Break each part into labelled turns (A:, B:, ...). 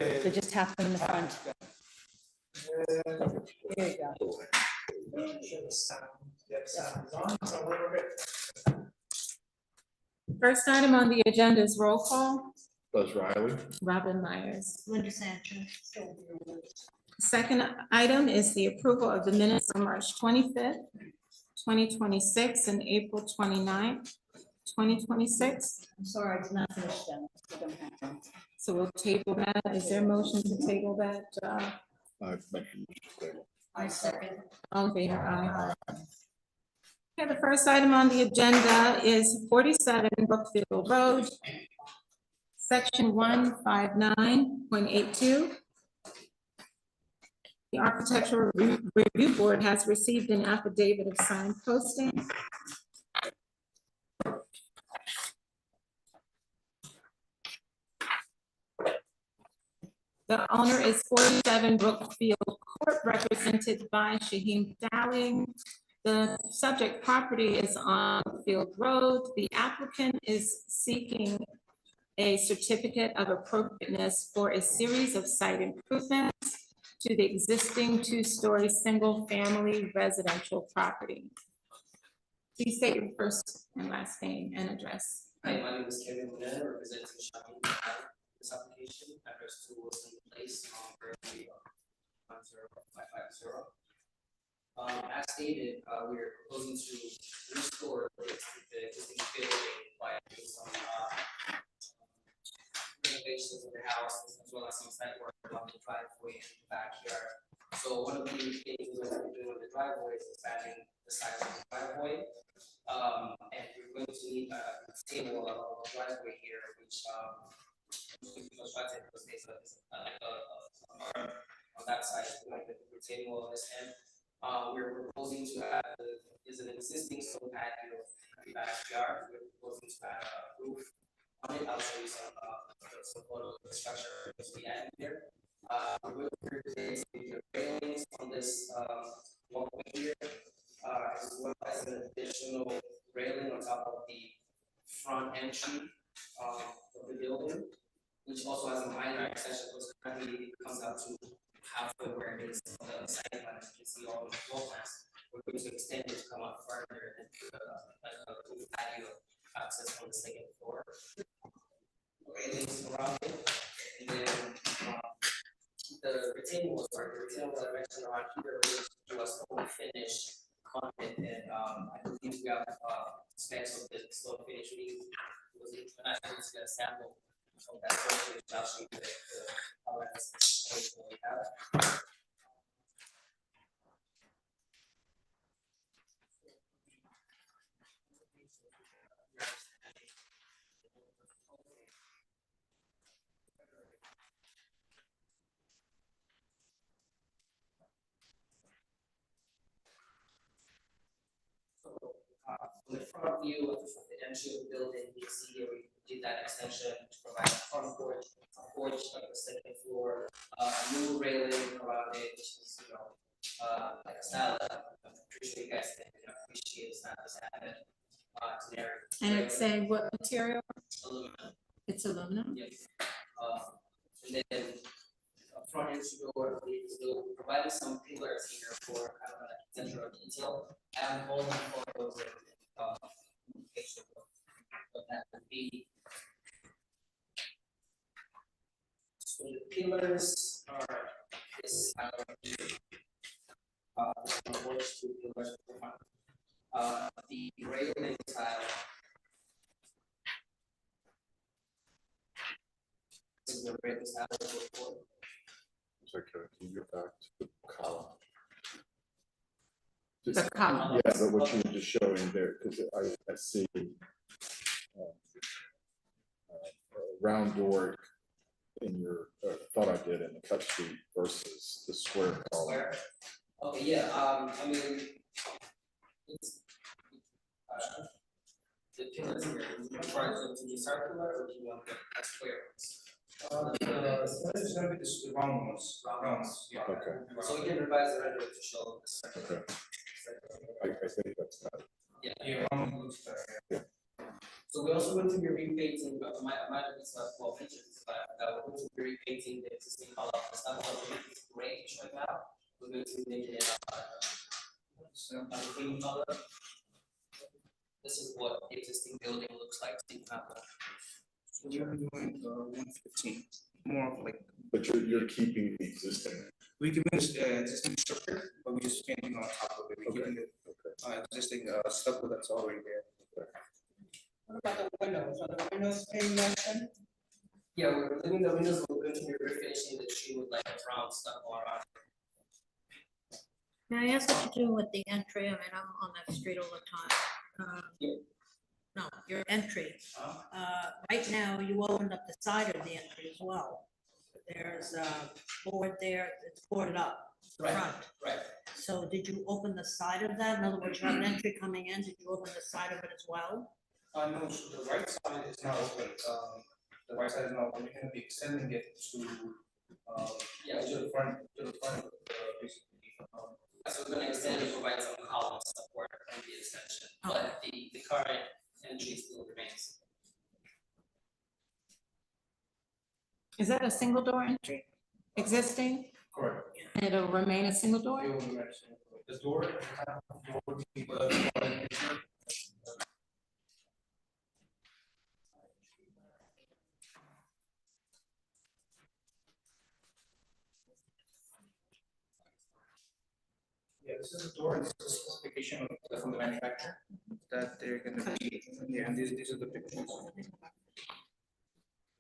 A: They just have them in the front. There you go.
B: First item on the agenda is roll call.
C: Buzz Riley.
B: Robin Myers.
A: Linda Sanchez.
B: Second item is the approval of the minutes on March 25th, 2026, and April 29th, 2026.
A: I'm sorry, it's not finished then. We don't have them.
B: So we'll table that. Is there a motion to table that?
A: I second.
B: All in favor? Aye. Okay, the first item on the agenda is 47 Brookfield Road, section 159.82. The Architectural Review Board has received an affidavit of signed posting. The owner is 47 Brookfield Court, represented by Shaheem Dowling. The subject property is on Field Road. The applicant is seeking a certificate of appropriateness for a series of site improvements to the existing two-story single-family residential property. Please state your first and last name and address.
D: Hi, my name is Kevin Bonetta, representing Shaheem this application, address 2 Wilson Place, Berkeley, 10550. As stated, we are proposing to restore the existing building by doing some renovations in the house, as well as some site work along the driveway and the backyard. So one of the things we're going to be doing with the driveway is expanding the size of the driveway. And we're going to need a table of driveway here, which constructed because there's on that side, like the table on this end. We're proposing to add is an existing stone patio in the backyard. We're proposing to add a roof on it. I'll show you some photos of the structure to be added here. We're going to replace the railings on this walkway here, as well as an additional railing on top of the front entry of the building, which also has a minor extension, because currently it comes out to halfway where it is on the side plan. As you can see all the floor plans, we're going to extend it to come out further and put a roof patio access on the second floor. Railings around it, and then the retaining wall, I mentioned around here, which was full finish content, and I believe we have specs of the slow finish. We was international to get a sample of that finish, I'll show you how that's we have. From the front view of the entry of the building, you can see here we did that extension to provide a front porch, like the second floor, a new railing around it, which is like a style that I'm pretty sure you guys can appreciate. It's not just added generic.
B: And it's a what material?
D: Aluminum.
B: It's aluminum?
D: Yes. And then front entry door, we'll provide some pillars here for kind of an central detail, and all the photos of what that would be. So the pillars are this two pillars. The railing tile. This is the railing tile before.
C: Okay, can you get back to the column?
B: The column.
C: Yeah, but what you were just showing there, because I see a round door in your, thought I did in the cut sheet versus the square column.
D: Square? Okay, yeah, I mean, it's, the pillars here, do you prefer them to be circular or do you want them as square ones?
E: It's gonna be the round ones, yeah.
C: Okay.
D: So we can revise the render to show the circular.
C: Okay. I think that's better.
D: Yeah.
E: Yeah, round looks better, yeah.
D: So we're also going to be repainting, my it's not 12 inches, but we're going to be repainting the existing color of the stuff, it's grayish right now. We're going to be making it a green color. This is what the existing building looks like.
E: So we're doing 115, more of like,
C: But you're keeping the existing,
E: we can use existing structure, but we just painting on top of it. We're keeping the existing stuff that's already there.
F: What about the windows? Are the windows being mentioned?
D: Yeah, we're leaving the windows, we're going to be refinishing the tree with like a brown stuff all around.
A: May I ask what you're doing with the entry? I mean, I'm on that street all the time.
D: Yeah.
A: No, your entry. Right now, you opened up the side of the entry as well. There's a board there, it's boarded up, the
D: Right.
A: front.
D: Right.
A: So did you open the side of that? In other words, you have an entry coming in, did you open the side of it as well?
E: No, so the right side is not open, the right side is not open, we're gonna be extending it to,
D: Yeah,
E: to the front of the, basically.
D: so we're gonna extend and provide some column support on the extension, but the current entry still remains.
B: Is that a single door entry existing?
E: Correct.
B: And it'll remain a single door?
E: It will be right, so the door, the door would be, yeah, this is the door, and this is the specification from the manufacturer that they're gonna be, yeah, and these are the pictures.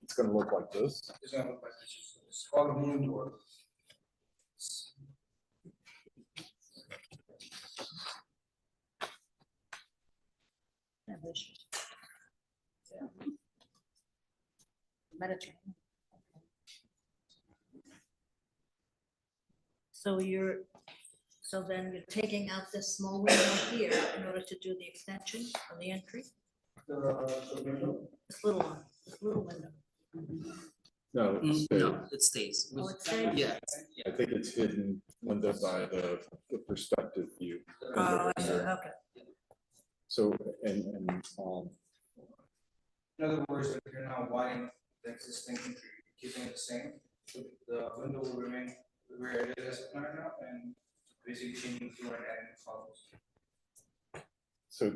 C: it's gonna look like this.
E: It's gonna look like this, it's called a moon door.
A: Mediterranean. So then you're taking out this small window here in order to do the extension on the entry?
E: The window,
A: This little window.
C: No, it's
D: No, it stays.
A: Oh, it stays?
D: Yeah.
C: I think it's hidden window by the perspective view.
A: Oh, I see, okay.
C: So, and,
E: in other words, if you're now widening the existing entry, keeping it the same, so the window will remain where it is right now, and basically changing the door and adding columns.
C: so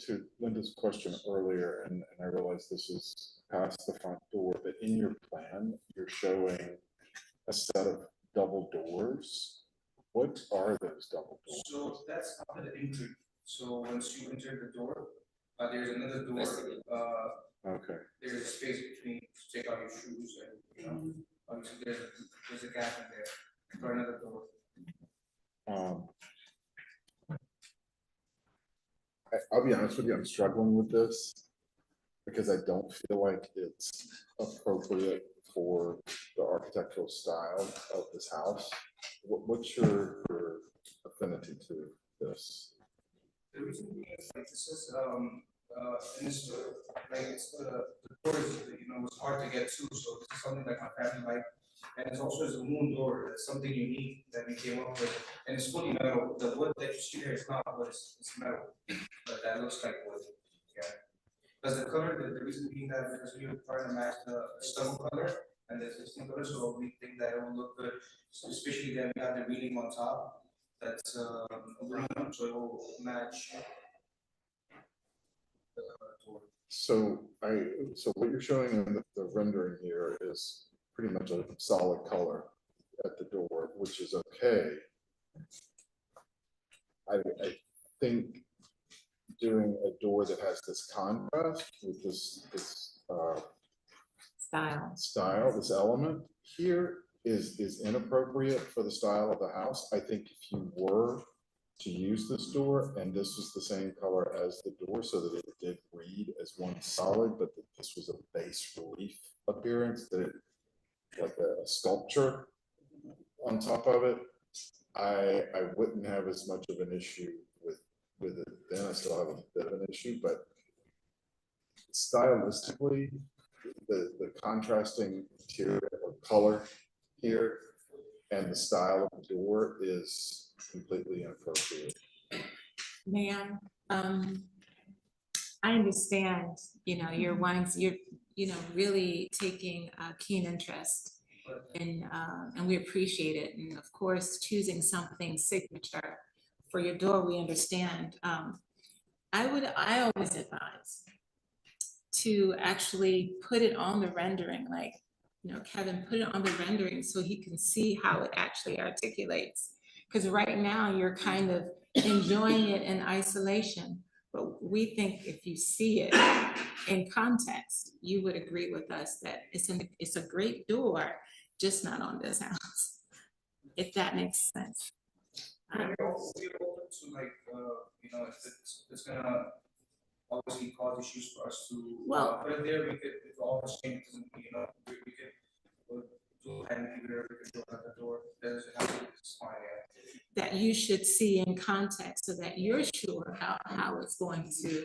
C: to Linda's question earlier, and I realize this is past the front door, but in your plan, you're showing a set of double doors. What are those double doors?
E: So that's after the entry, so once you enter the door, there's another door,
C: Okay,
E: there's a space between, to take out your shoes and, you know, obviously there's a gap in there for another door.
C: I'll be honest with you, I'm struggling with this because I don't feel like it's appropriate for the architectural style of this house. What's your affinity to this?
E: The reason being is like this is, in this, like it's the door is, you know, it's hard to get to, so this is something that my family like. And it's also is a moon door, it's something unique that we came up with, and it's fully metal, the wood that you see there is not wood, it's metal, but that looks like wood, yeah. Because the color, the reason being that because we were trying to match the stone color and the existing color, so we think that it will look good, so especially that we have the reading on top, that's aluminum, so it will match the door.
C: So what you're showing in the rendering here is pretty much a solid color at the door, which is okay. I think doing a door that has this contrast with this
B: Style.
C: this element here is inappropriate for the style of the house. I think if you were to use this door and this was the same color as the door so that it did read as one solid, but that this was a bas relief appearance, that it like a sculpture on top of it, I wouldn't have as much of an issue with it then. I still have a bit of an issue, but stylistically, the contrasting material or color here and the style of the door is completely inappropriate.
B: Ma'am, I understand, you're wanting, you're really taking a keen interest and we appreciate it. And of course, choosing something signature for your door, we understand. I always advise to actually put it on the rendering, like, Kevin, put it on the rendering so he can see how it actually articulates. Because right now you're kind of enjoying it in isolation, but we think if you see it in context, you would agree with us that it's a great door, just not on this house, if that makes sense.
E: We're open to like, if it's gonna obviously cause issues for us to.
B: Well-
E: Put it there, we could, if all the changes, we could do hand figure, we could do another door, it's fine, yeah.
B: That you should see in context so that you're sure how it's going to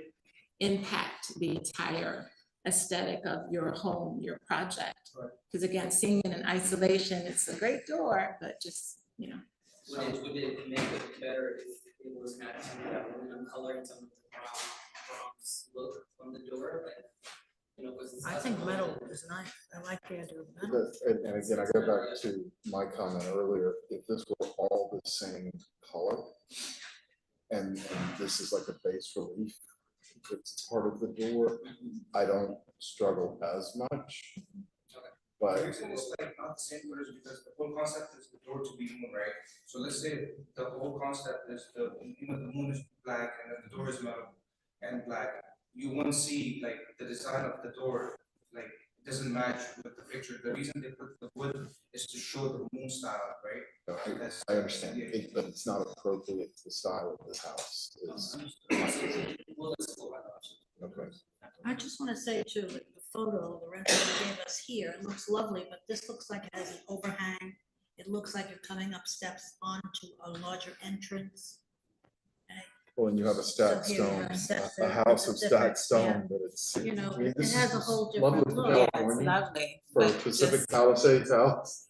B: impact the entire aesthetic of your home, your project.
E: Right.
B: Because again, seeing it in isolation, it's a great door, but just,
D: Would it make it better if it was actually aluminum color in some of the bronze look on the door, like, because it's.
A: I think metal is nice. I like the idea of metal.
C: And again, I go back to my comment earlier, if this were all the same color, and this is like a base relief, it's part of the door, I don't struggle as much.
E: The
C: But
E: reason it's like not the same colors because the whole concept is the door to be moon, right? So let's say the whole concept is the moon is black and then the door is metal and black. You won't see like the design of the door, like it doesn't match with the picture. The reason they put the wood is to show the moon style, right?
C: I understand, but it's not appropriate to the style of this house.
D: Well, let's go back to
C: Okay.
A: I just want to say too, the photo, the rental you gave us here, it looks lovely, but this looks like it has an overhang. It looks like you're coming up steps onto a larger entrance.
C: Well, and you have a stacked
A: So here you
C: stone,
A: have steps
C: a
A: there,
C: house of
A: it's a different-
C: stacked stone, but it's.
A: You know,
C: I mean,
A: it
C: this
A: has a
C: is
A: whole
C: lovely
A: different
C: for
A: look.
B: yeah, it's
C: California,
B: lovely.
C: for a
B: but
C: Pacific
B: just-
C: Palisades house,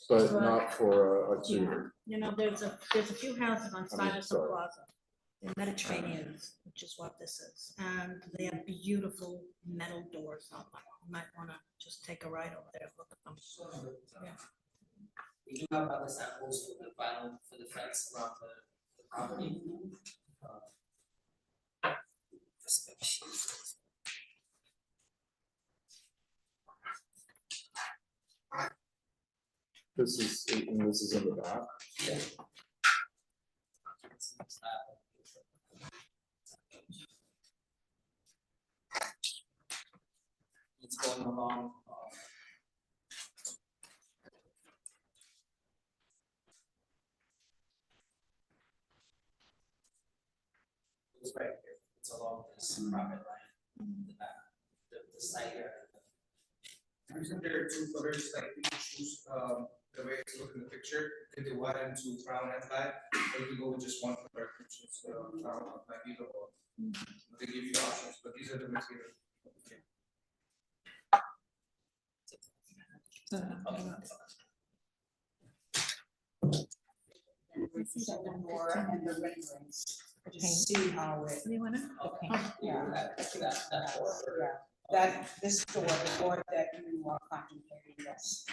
C: but
A: Right.
C: not for a
B: Yeah.
C: Tudor.
A: You know, there's a few houses on Stuyvesant
C: sorry.
A: Plaza. They're Mediterraneans, which is what this is, and they have beautiful metal doors on them. You might wanna just take a ride over there, and look at them. Yeah.
D: We do have other samples for the vinyl, for the fence around the property.
C: This is in the back.
D: It's going along. It's right here, it's along this property line, the back, the side here.
E: The reason there are two colors, like you can choose, the way it's looking in the picture, you can do white into brown and black, or you can go with just one color, which is, brown or black, either or. They give you options, but these are the materials.
F: Door and the renderings,
B: Okay.
F: just see how it,
A: You wanna?
B: Okay.
F: yeah, this door, the door that you are contemplating, yes.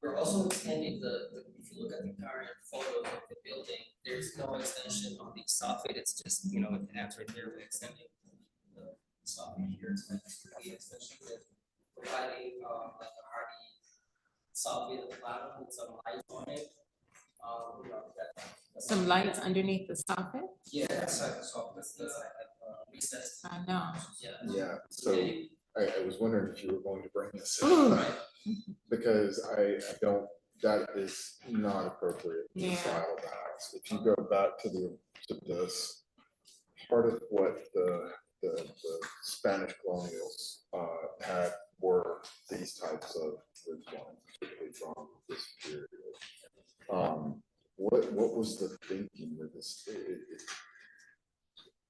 D: We're also extending if you look at the current photos of the building, there's no extension on the soffit, it's just, it ends right there, we're extending the soffit here, it's meant to be extension with providing, like a hardy soffit at the bottom with some lights on it.
B: Some lights underneath the soffit?
D: Yeah,
E: That's like the soft,
D: that's like recessed,
B: I know.
D: yeah.
C: Yeah, so I was wondering if you were going to bring this
B: Ooh.
C: up, because I don't, that is not appropriate to the
B: Yeah.
C: style of the house. If you go back to this, part of what the Spanish colonials had were these types of roof lines, particularly from this period. What was the thinking with this?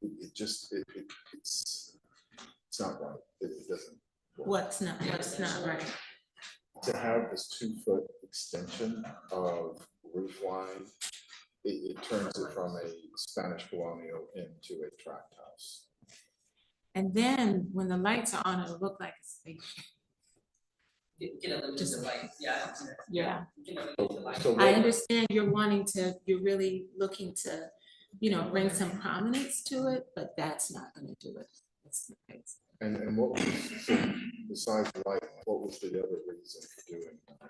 C: It's not right. It doesn't. work.
B: What's not right?
C: To have this 2-foot extension of roof line it turns it from a Spanish colonial into a tract house.
B: And then when the lights are on, it'll look like a spaceship.
D: You can eliminate the light, yeah.
B: Yeah.
D: You can eliminate the light.
C: So
B: I
C: what-
B: understand you're really looking to, bring some prominence to it, but that's not gonna do it. That's the case.
C: And what was, so besides light, what was the other reason for doing that?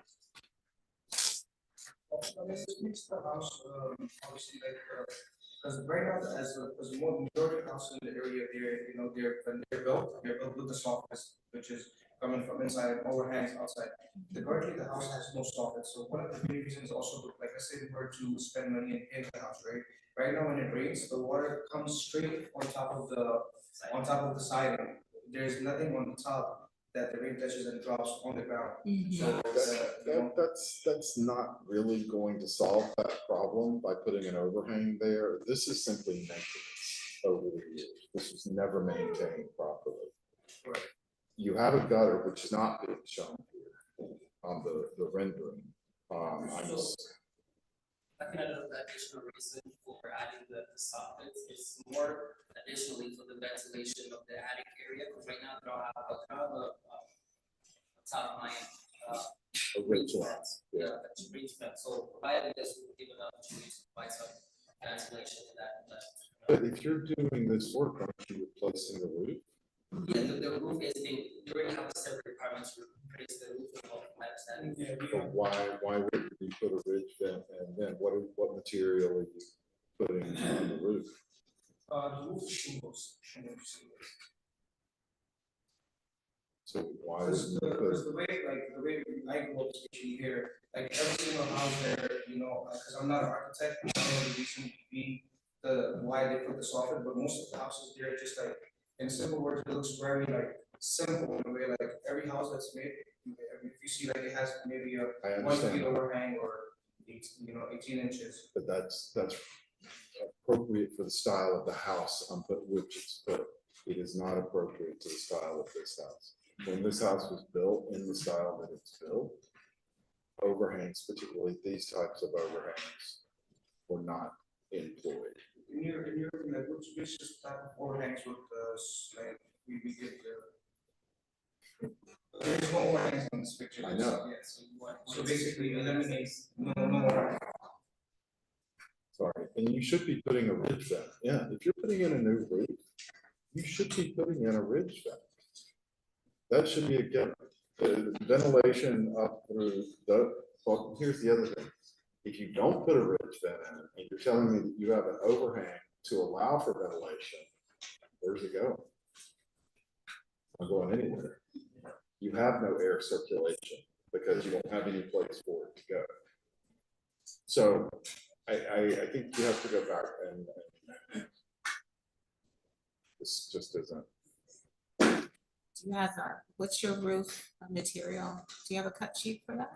E: I mean, it makes the house, obviously like, because right now, as more majority of houses in the area, when they're built with the soffits, which is coming from inside and overhangs outside. Currently, the house has no soffit, so one of the main reasons also, like I said, we were to spend money and paint the house, right? Right now, when it rains, the water comes straight on top of the siding. There's nothing on the top that the rain touches and drops on the ground. So,
C: That's not really going to solve that problem by putting an overhang there. This is simply maintenance over the years. This was never maintained properly.
E: Right.
C: You have a gutter, which is not being shown here on the rendering. I'm just-
D: I think another additional reason for adding the soffits is more additionally for the ventilation of the attic area, because right now they don't have a top line,
C: a ridge line, yeah.
D: that's breach vent, so providing this would give an opportunity to provide some ventilation to that.
C: But if you're doing this work, aren't you replacing the roof?
D: Yeah, the roof is being, they already have a separate department to replace the roof, from my understanding.
E: Yeah,
C: But why would you put a ridge vent and then what material are you putting on the roof?
E: the roof is shingles.
C: So why would you put,
E: Because the way I grew up, especially here, like every single house there, because I'm not an architect, I don't know the reason why they put the soffit, but most of the houses there, just like, in simple words, it looks very like simple in a way, like every house that's made, if you see like it has maybe
C: I
E: a 1
C: understand,
E: feet overhang or 18 inches.
C: but that's appropriate for the style of the house on which it's put. It is not appropriate to the style of this house. When this house was built in the style that it's built, overhangs, particularly these types of overhangs, were not employed.
E: In your, like, which type of overhangs with like, we get there's no overhangs on this picture.
C: I know.
E: Yes, so basically eliminate, no overhang.
C: Sorry, and you should be putting a ridge vent. Yeah, if you're putting in a new roof, you should be putting in a ridge vent. That should be a given. The ventilation up through well, here's the other thing. If you don't put a ridge vent in, and you're telling me that you have an overhang to allow for ventilation, where's it go? Not going anywhere. You have no air circulation because you don't have any place for it to go. So I think you have to go back and this just isn't.
B: Do you have what's your roof material? Do you have a cut sheet for that?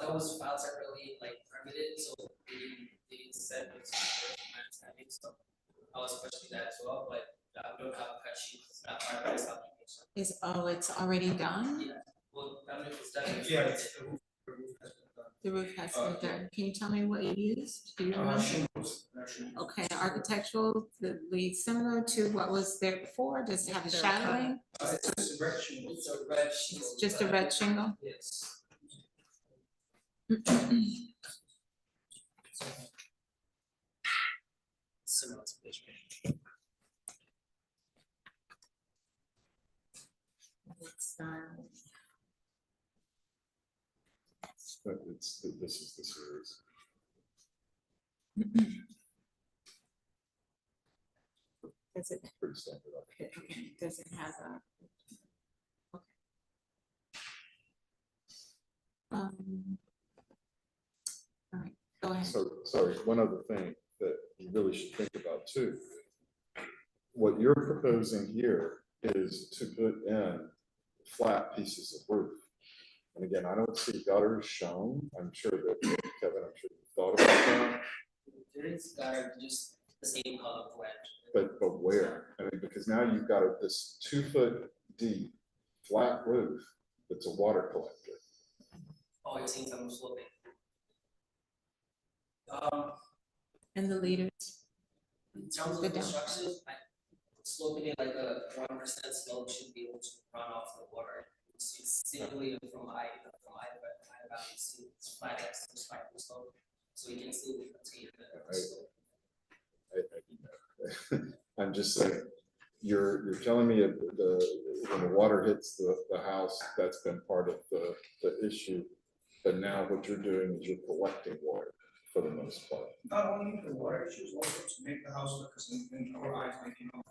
D: That was filed separately, like permitted, so they didn't set it, my understanding, so I was questioning that as well, but we don't have a cut sheet, it's not part of this application.
B: It's already done?
D: Yeah, well, I mean, it's done.
E: Yeah, the roof has been done.
B: The roof has been done. Can you tell me what you used? Do you remember?
E: Shingles, actually.
B: Okay, architectural, similar to what was there before? Does it have a shadowing?
E: It's just a red shingle.
D: It's a red shingle.
B: It's just a red shingle?
D: Yes. Similar to this one.
C: But this is the series.
B: Does it,
C: Pretty standard.
B: okay, does it have a? Okay. All right, go ahead.
C: So, sorry, one other thing that you really should think about too. What you're proposing here is to put in flat pieces of roof. And again, I don't see gutters shown. I'm sure that Kevin, I'm sure you thought about that,
D: There is gutter, just the same color of red.
C: but where? I mean, because now you've got this 2 foot deep flat roof that's a water collector.
D: Oh, you're seeing some sloping.
B: and the leaders.
D: In terms of
B: Good down.
D: construction, sloping it like a 1% slope should be able to run off the water. It's simulated from either value, it's flat X, it's flat slope, so you can still contain the slope.
C: I'm just saying, you're telling me when the water hits the house, that's been part of the issue. But now what you're doing is you're collecting water for the most part.
E: Not only the water issues, also to make the house look, because in our eyes, like, you know,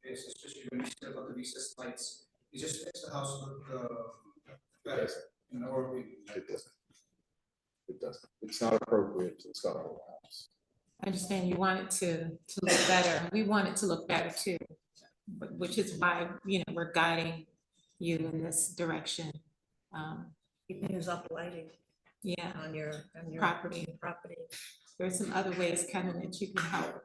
E: it's especially when we still got the recessed lights, it just makes the house look, better, in our opinion.
C: It doesn't. It doesn't. It's not appropriate to the style of the house.
B: I understand you want it to look better. We want it to look better too, which is why, you know, we're guiding you in this direction.
A: You can use up lighting
B: Yeah,
A: on your
B: property. There's some other ways, Kevin, that you can help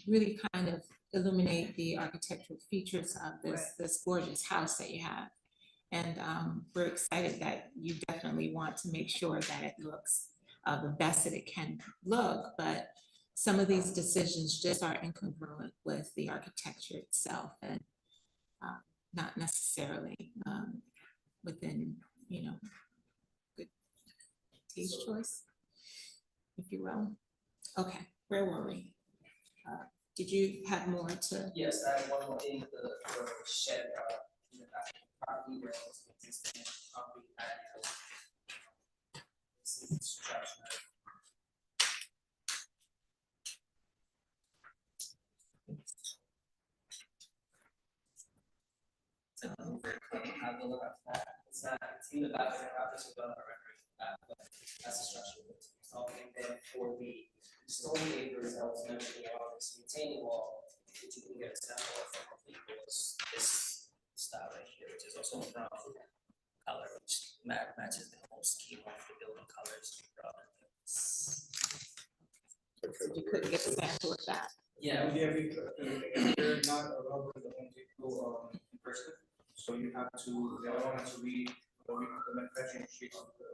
B: really kind of illuminate the architectural features of this gorgeous house that you have. And we're excited that you definitely want to make sure that it looks the best that it can look, but some of these decisions just are incongruent with the architecture itself and not necessarily within, you know, good taste choice, if you will. Okay, where were we? Did you have more to?
D: Yes, I have one more thing, the shed, in the back property where it was existing concrete patio. This is structure. So, have a look at that. It's not, it's in the back of the house, it's on our record, but that's the structure. So, and then for the stone pavers that was mentioned on this retaining wall, if you can get a sample of from this style right here, which is also a brown color, which matches the whole scheme of the building colors.
B: You couldn't get a sample of that.
D: Yeah,
E: Yeah, they're not allowed with the Home Depot, in person, so you have to, the other one has to read the manufacturing sheet of the.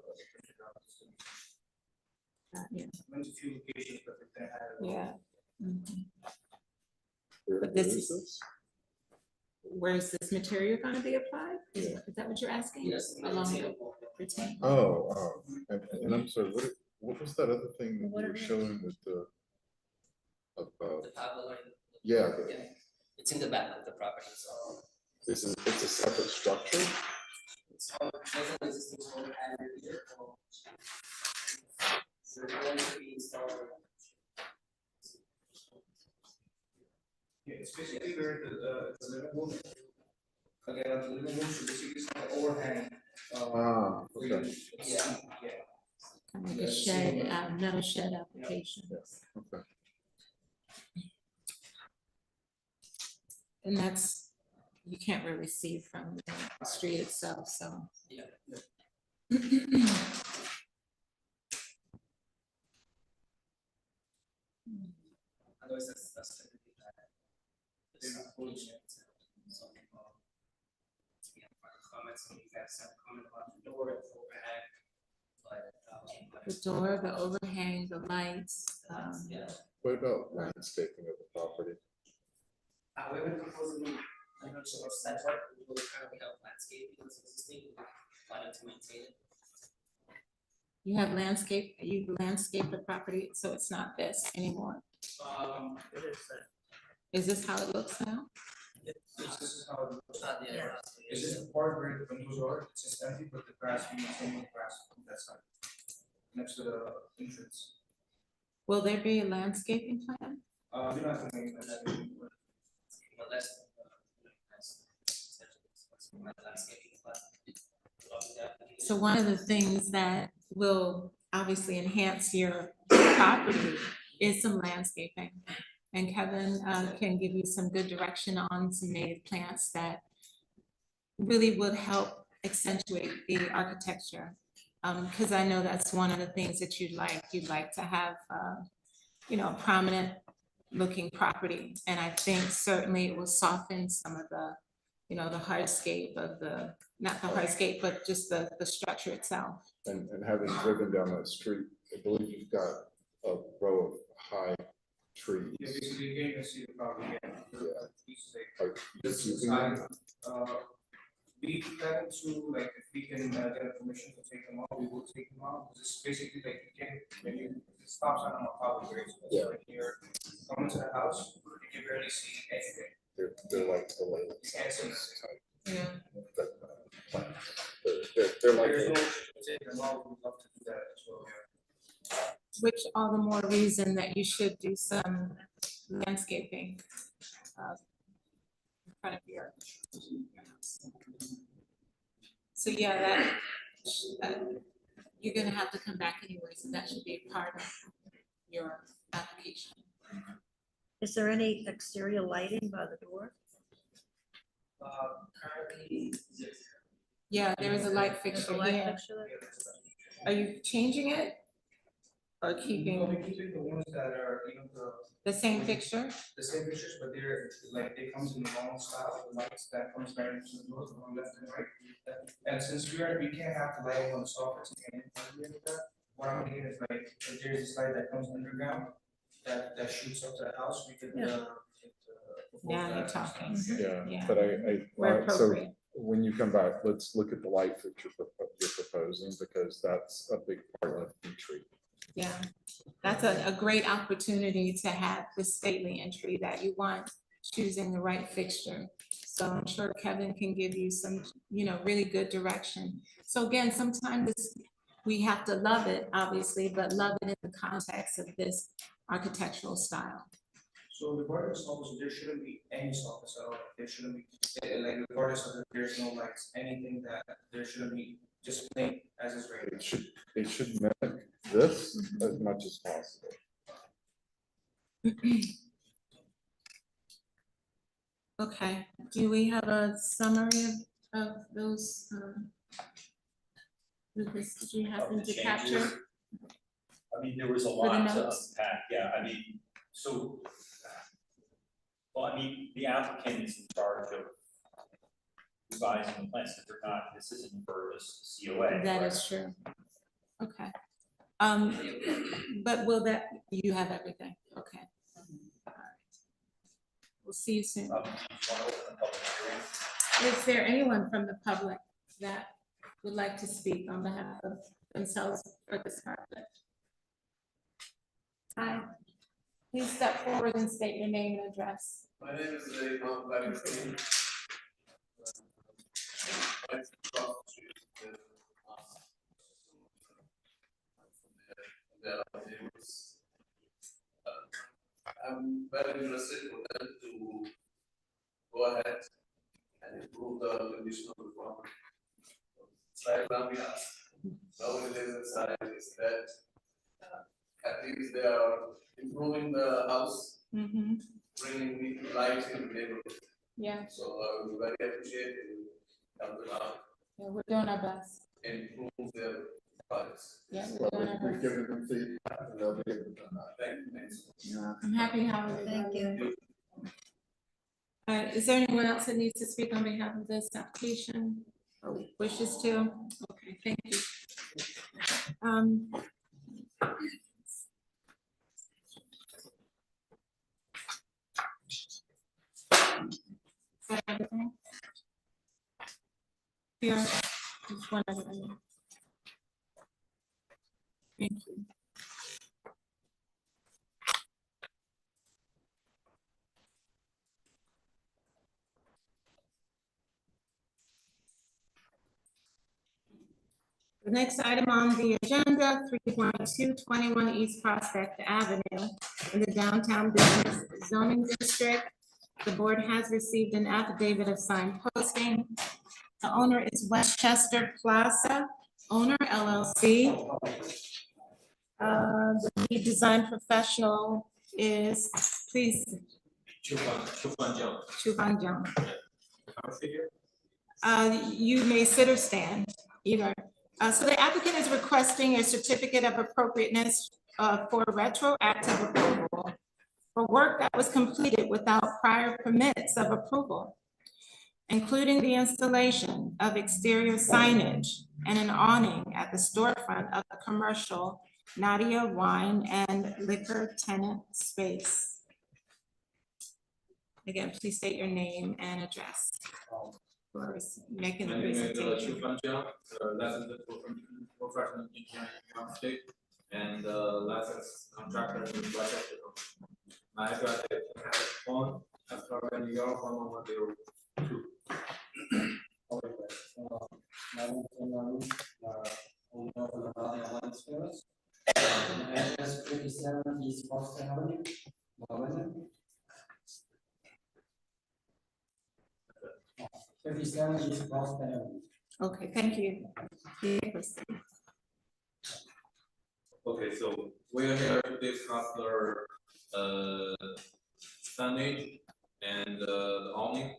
B: Yeah.
E: Went to a few locations, but they had.
B: Yeah. Mhm.
C: Where
B: But this
C: is
B: is- Where's this material gonna be applied?
C: Yeah.
B: Is that what you're asking?
D: yes.
B: Along the retaining.
C: Oh, and I'm sorry, what was that other thing that
A: What
C: you
A: are
C: were
A: they?
C: showing with the?
D: The pavilion.
C: Yeah,
D: It's in the back of the property, so.
C: it's a separate structure.
D: It's all, there's an existing solar panel here. So it's going to be installed.
E: Yeah, it's basically where the living room. Again, the living room should basically have an overhang. Where you-
C: Okay.
E: Yeah.
B: Kind of like a shed, metal shed application.
C: Okay.
B: And that's, you can't really see from the street itself, so.
D: Yeah. Otherwise, that's typically that. This is fully checked. So, we have comments, and you guys have comment about the door and overhang. But,
B: The door, the overhang, the lights,
D: yeah.
C: What about landscaping of the property?
D: We would propose a new, I'm not sure what's that part, we will currently have landscaping that's existing, wanted to maintain it.
B: you have landscape, you landscape the property, so it's not this anymore.
A: It is that.
B: Is this how it looks now?
E: This is how it looks.
D: Not the
A: Yeah.
D: other.
E: It's just the part where the windows are, it's just empty, but the grass, you can see the grass on that side. Next to the entrance.
B: Will there be a landscaping plan?
E: We're not doing that.
D: But that's, landscaping, but.
B: So one of the things that will obviously enhance your property is some landscaping. And Kevin can give you some good direction on some native plants that really would help accentuate the architecture. Because I know that's one of the things that you'd like to have, you know, a prominent looking property. And I think certainly it will soften some of the, you know, the hardscape of the, not the hardscape, but just the structure itself.
C: And having driven down that street, I believe you've got a row of high trees.
E: Yeah, basically, you can't even see the property yet.
C: Yeah.
E: It's like,
C: Are
E: this
C: you
E: is
C: keeping them?
E: we plan to, like, if we can get permission to take them out, we will take them out. It's basically like, you can, when you, it stops on a public grade, so
C: Yeah.
E: when you're coming to the house, you can barely see anything.
C: They're like the lane
E: You can't see
C: type
B: Yeah.
C: plants. They're like.
E: There's no to take them out, we'd love to do that as well, yeah.
B: Which all the more reason that you should do some landscaping in front of your house. So yeah, that, you're gonna have to come back anyway, so that should be part of your application.
A: Is there any exterior lighting by the door?
D: Currently, yes.
B: Yeah, there is a light
A: There's a
B: fixture
A: light
B: here.
A: fixture there?
B: Are you changing it? Or
E: We're
B: keeping
E: keeping the ones that are, you know,
B: the same fixture?
E: the same pictures, but they're, like, they comes in the long style, the lights that comes right into the door, from left and right. And since we can't have the lighting on the soffits and anything like that, what I'm thinking is like, if there's this light that comes underground, that shoots up to the house, we could,
A: Yeah.
B: Now you're talking.
C: Yeah,
B: Yeah.
C: but
B: Where
C: so
B: appropriate.
C: when you come back, let's look at the light fixture you're proposing, because that's a big part of the tree.
B: Yeah, that's a great opportunity to have the stately entry that you want, choosing the right fixture. So I'm sure Kevin can give you some, really good direction. So again, sometimes we have to love it, obviously, but love it in the context of this architectural style.
E: So regardless of this, there shouldn't be any soffits at all, there shouldn't be, like, regardless of if there's no lights, anything that, there shouldn't be, just plain as is right.
C: It should mimic this as much as possible.
B: Okay, do we have a summary of those? Lucas, did you happen to capture?
G: I mean, there was a
B: the
G: lot to
B: notes?
G: unpack, yeah, I mean, so. Well, I mean, the applicant is in charge of revising the plans, if they're not, this isn't for this COA.
B: That
G: correct?
B: is true. Okay. But you have everything, okay. All right. We'll see you soon.
G: Do you want to open the public hearing?
B: Is there anyone from the public that would like to speak on behalf of themselves or this project? Hi, please step forward and state your name and address.
H: My name is Imam Bakri. I'm very interested for them to go ahead and improve the condition of the property. Diagram we have, nowadays inside is that at least they are improving the house,
B: Mm-hmm.
H: bringing light in the neighborhood.
B: Yeah,
H: So I would very appreciate if you help them out
B: yeah, we're doing our best.
H: and improve their products.
B: Yeah, we're doing our
C: We've
B: best.
C: given them feedback, and they'll be able to do that.
H: Thank you, thanks.
B: You're welcome. Happy holidays.
A: Thank you.
B: All right, is there anyone else that needs to speak on behalf of this application or wishes to? Okay, thank you. Is that everything? Here, just one other thing. Thank you. The next item on the agenda, 3.221 East Prospect Avenue in the downtown business zoning district. The board has received an affidavit of signed posting. The owner is Westchester Plaza, owner LLC. The lead design professional is, please, Chuban Jung. You may sit or stand, either. So the applicant is requesting a certificate of appropriateness for retroactive approval for work that was completed without prior permits of approval, including the installation of exterior signage and an awning at the storefront of the commercial Nadia Wine and Liquor Tenant Space. Again, please state your name and address. For making the
I: My name is
B: presentation.
I: Chu Fanjia, licensed professional engineer in New York State, and licensed contractor in Rochester. My address is on Astoria, New York, 11102.
F: My name is Owner of the Nadia Wine Spirits. Address 27 East Boston Avenue, Berlin. 57 East Boston Avenue.
B: Okay, thank you. You may proceed.
I: Okay, so we're here to discuss signage and the awning.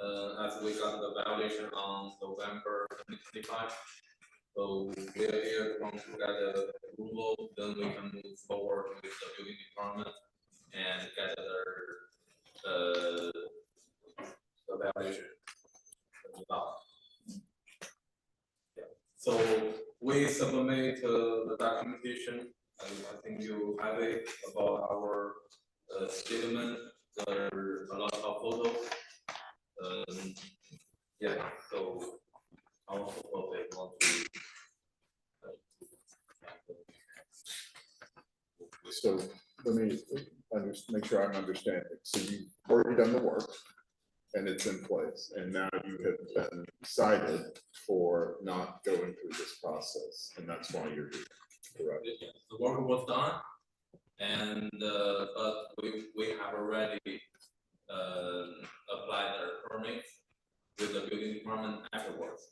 I: As we got the violation on November 2025. So we're here to get the approval, then we can move forward with the building department and get the violation resolved. Yeah. So we submit the documentation, I think you have it about our statement, there are a lot of photos. Yeah, so I also probably want to.
C: So let me make sure I'm understanding. So you've already done the work and it's in place, and now you have been cited for not going through this process, and that's why you're here, correct?
I: The work was done, and but we have already applied the permit with the building department afterwards.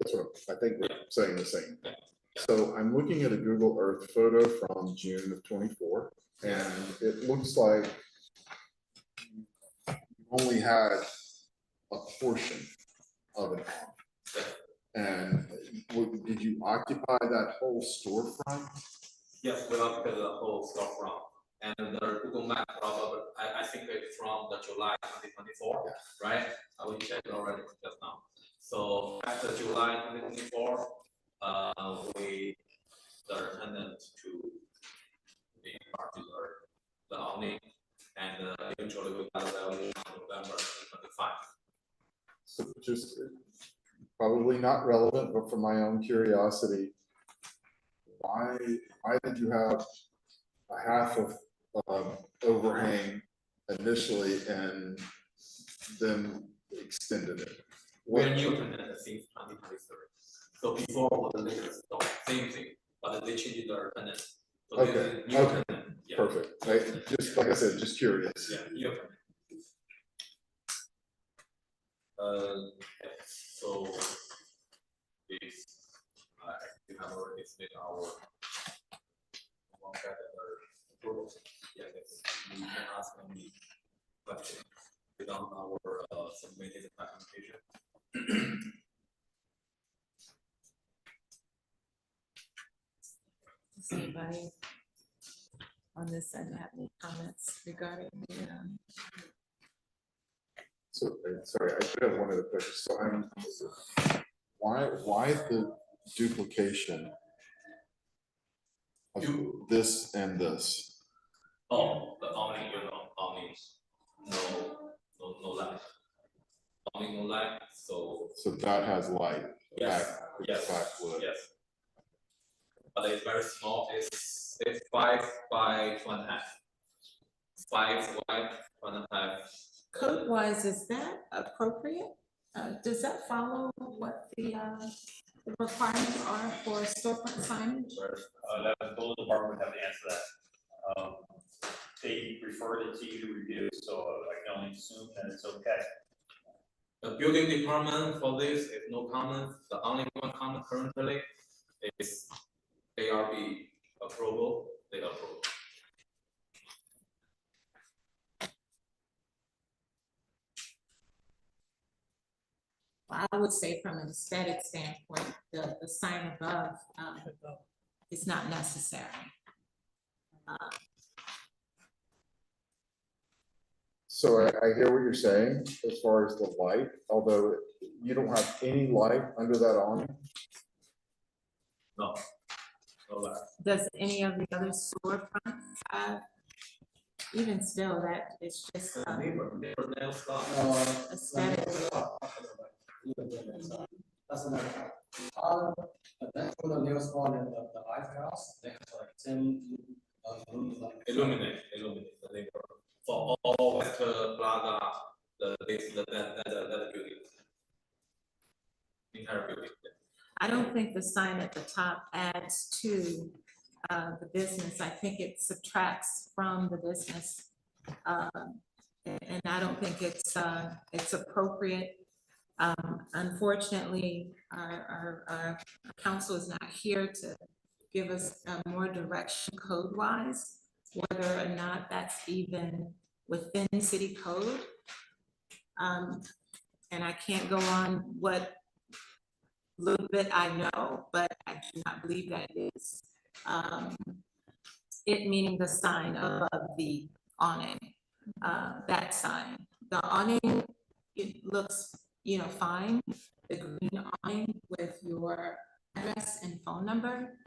C: That's what I think we're saying the same thing. So I'm looking at a Google Earth photo from June of 24, and it looks like you only had a portion of it on. And did you occupy that whole storefront?
I: Yes, we occupied the whole storefront. And the Google Map probably, I think it's from the July 2024, right? I will check it already just now. So after July 2024, we the tenant to the particular the awning, and eventually we got a value on November 2025.
C: So just probably not relevant, but for my own curiosity, why did you have a half of overhang initially and then extended it?
I: We're new tenant since 2023. So before was the liquor store, same thing, but they changed their tenant. So this
C: Okay,
I: is new
C: okay,
I: tenant. Yeah.
C: perfect. Just like I said, just curious.
I: Yeah, new tenant. So this, we have already submitted our one approval. Yeah, yes, we can ask any question without our submitted documentation.
B: Does anybody on this end have any comments regarding the,
C: So, sorry, I do have one other question. So why the duplication of this and this?
I: Oh, the awning, awning, no light. Awning, no light, so.
C: So that has light.
I: Yes, yes,
C: backwood.
I: yes. But it's very small, it's 5 by 2.5. 5 wide, 2.5.
B: code-wise, is that appropriate? Does that follow what the requirements are for storefront signage?
G: That the building department would have to answer that. They referred it to you to review, so I can only assume that it's okay.
I: The building department for this is no comment. The only one comment currently is ARB approval, they approve.
B: Well, I would say from an aesthetic standpoint, the sign above is not necessary.
C: So I hear what you're saying as far as the light, although you don't have any light under that awning.
I: No. no lag.
B: Does any of the other storefronts have? Even still, that is just
I: Neighbor nail shop.
B: aesthetic.
F: That's another part. But then for the nail salon and the lighthouse, they have like same, like.
I: Illuminate the neighbor. For all West Plaza, that building. Entire building.
B: I don't think the sign at the top adds to the business. I think it subtracts from the business. And I don't think it's appropriate. Unfortunately, our council is not here to give us more direction code-wise, whether or not that's even within city code. And I can't go on what little bit I know, but I do not believe that it is. It meaning the sign above the awning, that sign. The awning, it looks, fine. The green awning with your address and phone number,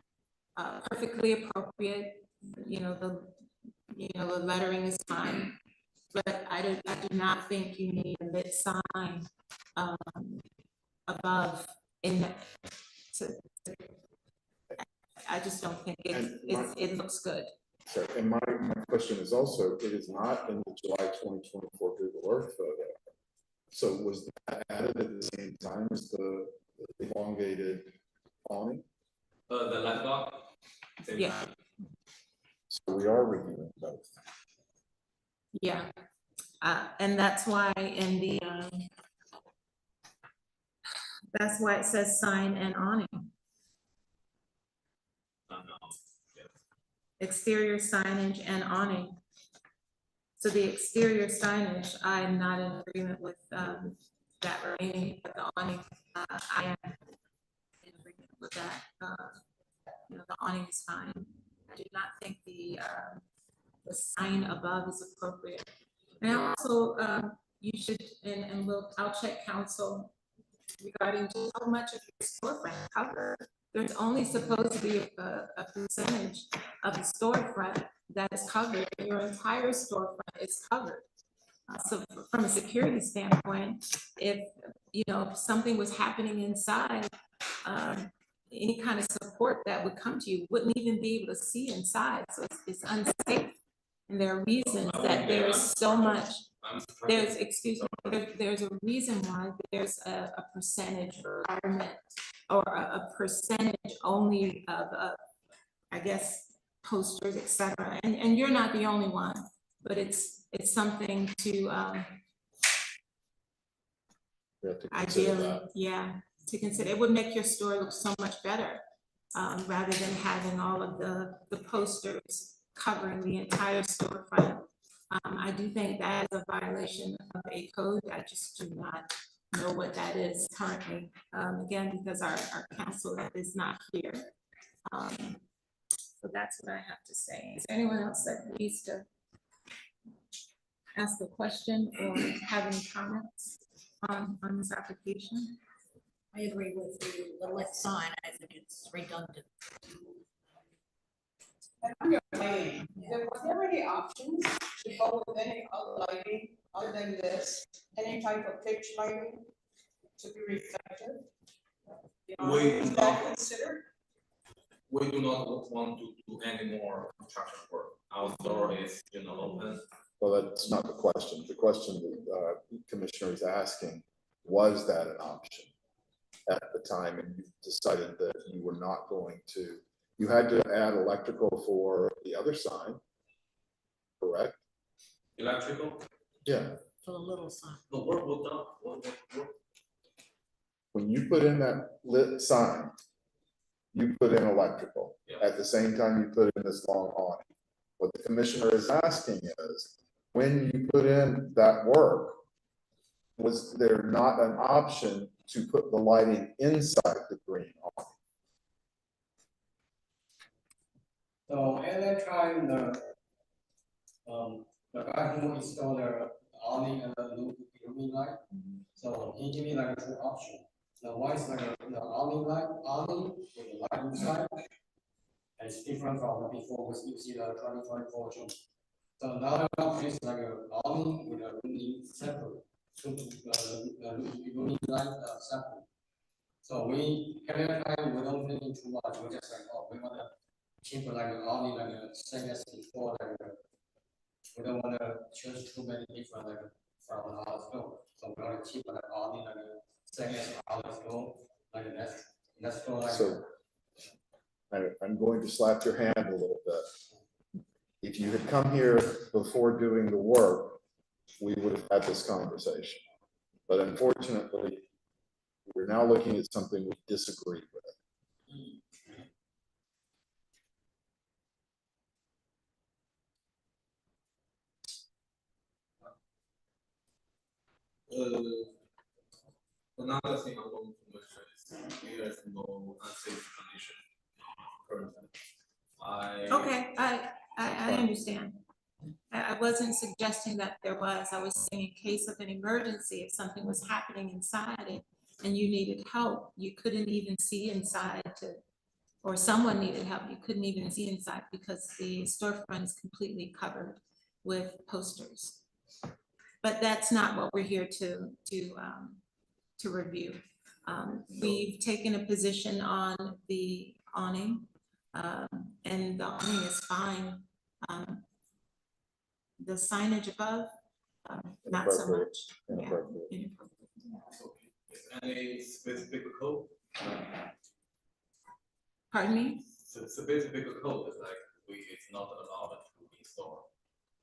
B: perfectly appropriate. The lettering is fine. But I do not think you need a lit sign above I just don't think it looks good.
C: So, and my question is also, it is not in the July 2024 Google Earth photo. So was that added at the same time as the elongated awning?
I: The laptop.
B: Yeah.
C: So we are reviewing both.
B: Yeah, and that's why in the, that's why it says sign and awning. Exterior signage and awning. So the exterior signage, I'm not in agreement with that remaining, but the awning, I am in agreement with that. The awning is fine. I do not think the sign above is appropriate. And also, you should, and I'll check council regarding just how much of your storefront cover. There's only supposed to be a percentage of the storefront that is covered. Your entire storefront is covered. So from a security standpoint, if something was happening inside, any kind of support that would come to you wouldn't even be able to see inside. So it's unsafe. And there are reasons that there's so much, there's a reason why there's a percentage requirement or a percentage only of, I guess, posters, et cetera. And you're not the only one, but it's something to
C: We have to consider
B: ideally,
C: that.
B: yeah, to consider. It would make your store look so much better rather than having all of the posters covering the entire storefront. I do think that is a violation of a code. I just do not know what that is currently. Again, because our council is not here. So that's what I have to say. Is there anyone else that needs to ask a question or have any comments on this application?
A: I agree with the lit sign. I think it's redundant.
J: And on your lighting, was there any options to go with any other lighting other than this? Any type of pitch lighting to be reflective? Is that considered?
I: We do not want to do any more construction work. Our store is, open.
C: Well, that's not the question. The question that Commissioner is asking, was that an option at the time, and you decided that you were not going to? You had to add electrical for the other sign, correct?
I: Electrical?
C: Yeah.
A: For the little sign.
I: The work will done. Work.
C: When you put in that lit sign, you put in electrical.
I: Yeah.
C: At the same time, you put in this long awning. What the commissioner is asking is, when you put in that work, was there not an option to put the lighting inside the green awning?
F: So at that time, the guy who installed the awning and the illuminating light, so he gave me like two options. The one is like the awning light, awning with the light inside, it's different from before, was you see the 2024 June. So now the one is like a awning with a room separate, so room light separate. So we, every time we don't think too much, we just like, oh, we wanna keep like awning like a same as before, like we don't wanna choose too many different like from our store. So we wanna keep like awning like same as our store, like that's for like.
C: So I'm going to slap your hand a little bit. If you had come here before doing the work, we would have had this conversation. But unfortunately, we're now looking at something we disagree with.
I: Another thing I want to mention is there is no unsafe condition currently.
B: Okay, I understand. I wasn't suggesting that there was, I was saying in case of an emergency, if something was happening inside it and you needed help, you couldn't even see inside or someone needed help, you couldn't even see inside because the storefront is completely covered with posters. But that's not what we're here to review. We've taken a position on the awning, and the awning is fine. The signage above, not so much. Yeah,
C: Inappropriate.
B: inappropriate.
I: Any specific code?
B: Pardon me?
I: So specific code is like it's not allowed to install.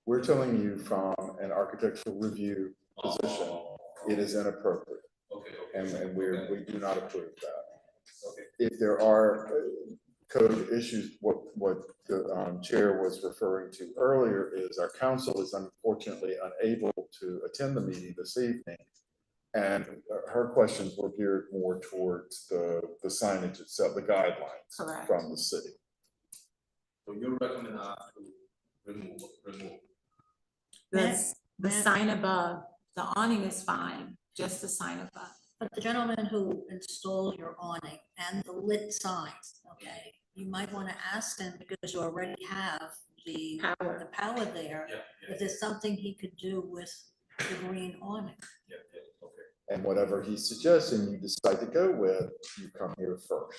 C: We're telling you from an architectural review position,
I: Oh,
C: it is inappropriate,
I: okay,
C: and we do not approve that.
I: Okay.
C: If there are code issues, what the chair was referring to earlier is our council is unfortunately unable to attend the meeting this evening. And her questions were geared more towards the signage itself, the guidelines
B: Correct.
C: from the city.
I: So you recommend us to remove.
B: The sign above, the awning is fine, just the sign above.
A: But the gentleman who installed your awning and the lit signs, okay, you might want to ask him, because you already have the power there, if there's something he could do with the green awning.
I: Yeah, okay.
C: And whatever he's suggesting you decide to go with, you come here first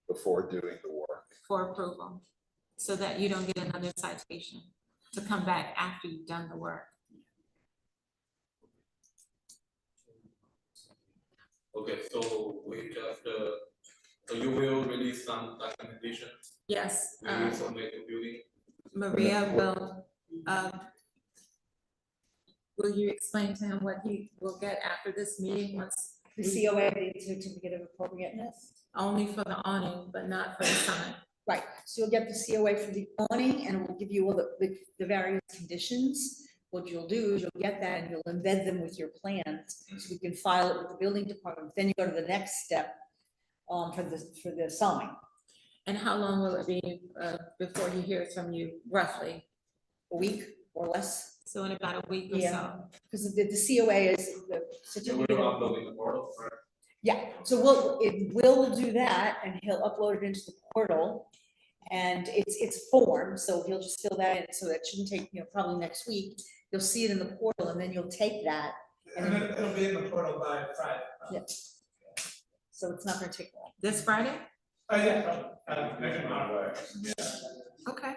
C: before doing the work.
B: For approval, so that you don't get another citation to come back after you've done the work.
I: Okay, so we just, so you will release some documentation,
B: Yes,
I: maybe submit the building.
B: Maria will you explain to him what he will get after this meeting once?
K: The COA, the certificate of appropriateness.
B: Only for the awning, but not for the sign.
K: Right, so you'll get the COA for the awning and it will give you all the various conditions. What you'll do is you'll get that and you'll embed them with your plans, so we can file it with the building department. Then you go to the next step for the sign.
B: And how long will it be before he hears from you, roughly?
K: A week or less,
B: So in about a week or
K: Yeah.
B: so?
K: because the COA is the
I: So
K: certificate.
I: we're
K: of-
I: uploading the portal, right?
K: Yeah, so Will do that and he'll upload it into the portal. And it's a form, so he'll just fill that in, so that shouldn't take, probably next week. You'll see it in the portal and then you'll take that.
E: And then it'll be in the portal by Friday.
K: Yeah. So it's not gonna take long.
B: This Friday?
E: Oh, yeah.
B: Okay,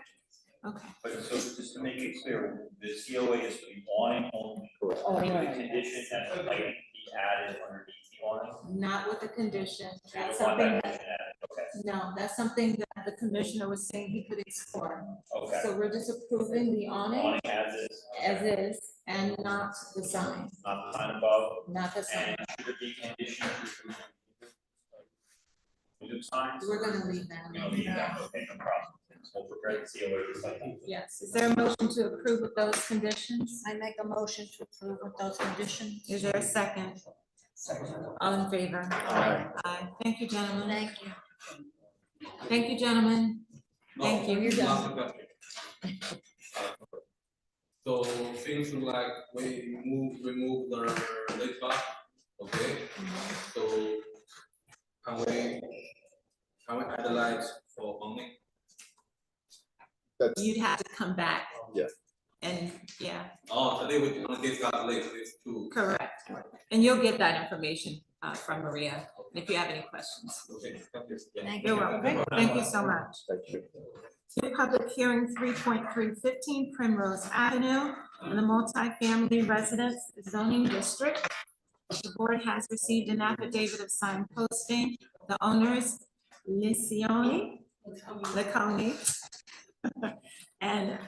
B: okay.
G: But so just to make it clear, the COA is for the awning only.
K: Awning
G: The
K: only.
G: condition that the lighting be added underneath the awning.
B: Not with the condition.
G: So you
B: That's
G: don't want
B: something
G: that
B: that,
G: condition added, okay,
B: no, that's something that the commissioner was saying he could explore.
G: okay.
B: So we're just approving the awning
G: Awning as is.
B: as is and not the sign,
G: Not the sign above,
B: not the sign.
G: and should it be conditioned to new signs?
B: We're gonna leave that.
G: We're gonna leave that, okay, no problem. We'll prepare the COA just like that.
B: Yes, is there a motion to approve with those conditions?
A: I make a motion to approve with those conditions.
B: Is there a second? All in favor?
C: Aye.
B: Aye. Thank you, gentlemen.
A: Thank you.
B: Thank you, gentlemen. Thank you.
K: You're
I: Last
K: done.
I: question. So things like we remove the lake bar, okay? So can we add the lights for awning?
C: That's,
B: you'd have to come back.
C: Yeah.
B: And, yeah,
I: Oh, they would, on the case got late, it's too.
B: correct. And you'll get that information, from Maria, if you have any questions.
I: Okay, thank you. Yeah.
A: Thank
B: You're
A: you.
B: welcome. Thank you so much.
C: thank you.
B: To public hearing 3.315 Primrose Avenue in the multifamily residence zoning district. The board has received an affidavit of signed posting. The owners, Licioni, and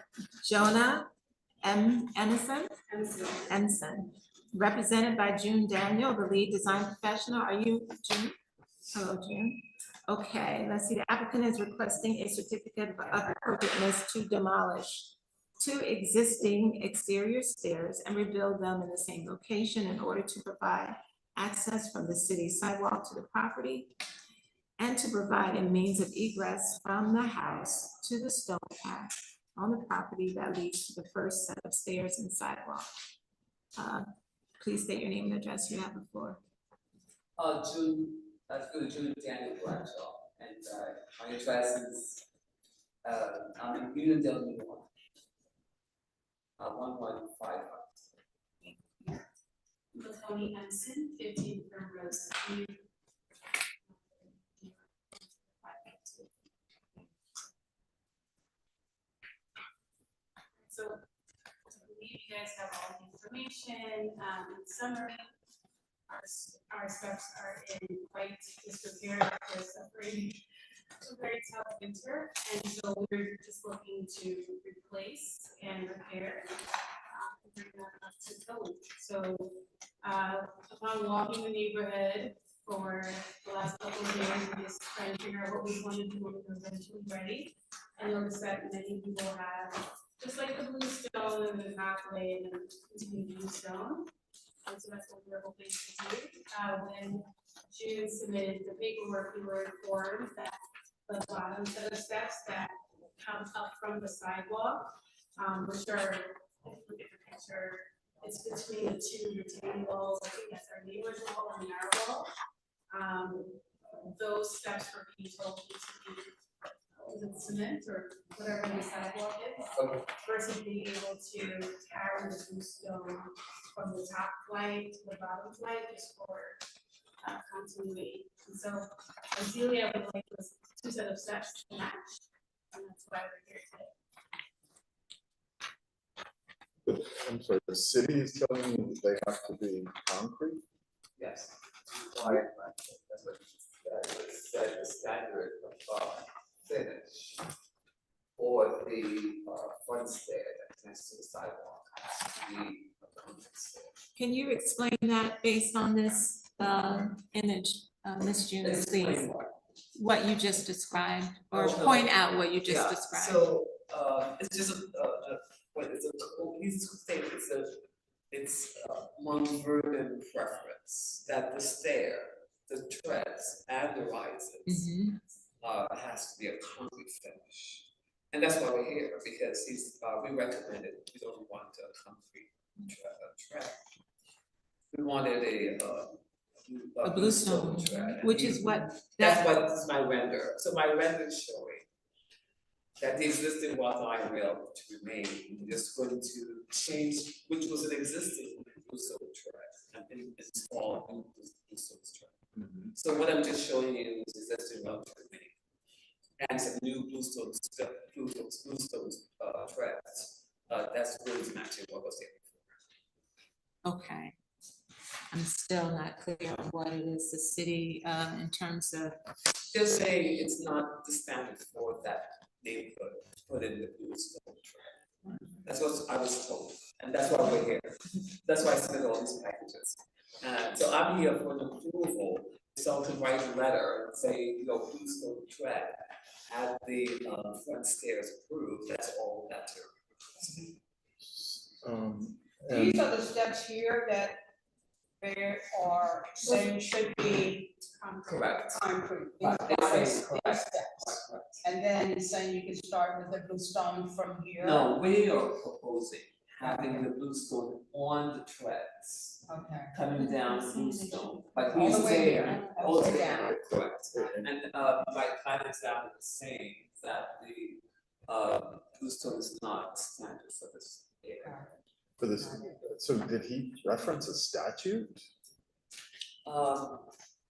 B: Jonah Ensign, represented by June Daniel, the lead design professional. Are you June? Hello, June. Okay, let's see. The applicant is requesting a certificate of appropriateness to demolish 2 existing exterior stairs and rebuild them in the same location in order to provide access from the city sidewalk to the property and to provide a means of egress from the house to the stone path on the property that leads to the first set of stairs and sidewalk. Please state your name and address. You have the floor.
L: June Daniel Bradshaw, and my address is I'm in Unionville, New York. 1155.
M: Tony Ensign, 15 Primrose Avenue. So I believe you guys have all the information. In summary, our steps are in quite disrepair after suffering a very tough winter, and so we're just looking to replace and repair and bring that up to code. So upon walking the neighborhood for the last couple of years, we just trying to figure out what we want to do when we're eventually ready. I noticed that many people have, just like the blue stone and the pathway and continue blue stone. And so that's what we're hoping to do. When June submitted the paperwork, we were informed that the bottom set of steps that come up from the sidewalk, which are, if you look at the picture, it's between the 2 retaining walls. I think that's our neighbor's wall and our wall. Those steps were being told to be cement or whatever the sidewalk is, versus being able to carry the blue stone from the top flight to the bottom flight just for continuity. And so ideally I would like those 2 set of steps to match, and that's why we're here today.
C: I'm sorry, the city is telling you they have to be concrete?
L: Yes. That's what said, the standard of finish or the front stair that's next to the sidewalk has to be a concrete stair.
B: Can you explain that based on this image, Ms. June, please? What you just described, or point out what you just described.
L: So it's just it's one's version preference that the stair, the treads, and the rises has to be a concrete finish, and that's why we're here, because we recommended we don't want a concrete tread. We wanted a blue stone tread,
B: which is what
L: that's what is my render. So my render is showing that the existing water line rail to remain. We're just going to change, which was an existing blue stone tread, and install a new blue stone tread. So what I'm just showing you is existing rail to remain, and some new blue stone treads. That's really matching what was there.
B: Okay. I'm still not clear on what it is the city, in terms of.
L: Just saying it's not the standard for that neighborhood, put in the blue stone tread. That's what I was told, and that's why we're here. That's why I submitted all these packages. So I'm here for an approval, so to write a letter and say, blue stone tread, have the front stairs approved. That's all that
J: These are the steps here that there are saying should be
L: correct.
J: concrete.
L: Right.
J: These steps. And then saying you can start with the blue stone from here.
L: No, we are proposing having the blue stone on the treads, coming down the blue stone, but
J: All
L: he's
J: the way
L: saying
J: down,
L: all the way
J: down.
L: down, correct. And my plan is that the same, that the Bluestone is not standard for this area.
C: For this, so did he reference a statute?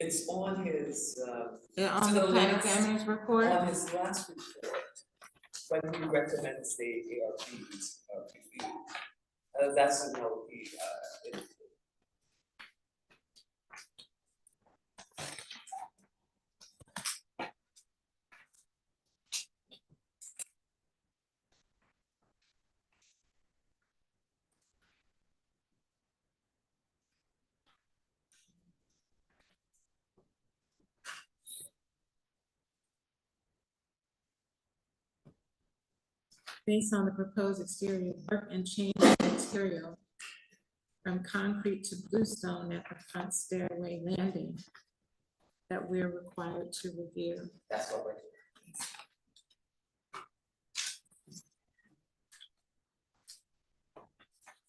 L: It's on his,
B: Yeah,
L: to
B: on the
L: the
B: plan
L: last-
B: examiner's report?
L: on his last report, when he recommends the ARB's review. That's a note he,
B: Based on the proposed exterior work and change of material from concrete to bluestone at the front stairway landing that we're required to review.
L: that's what we're doing.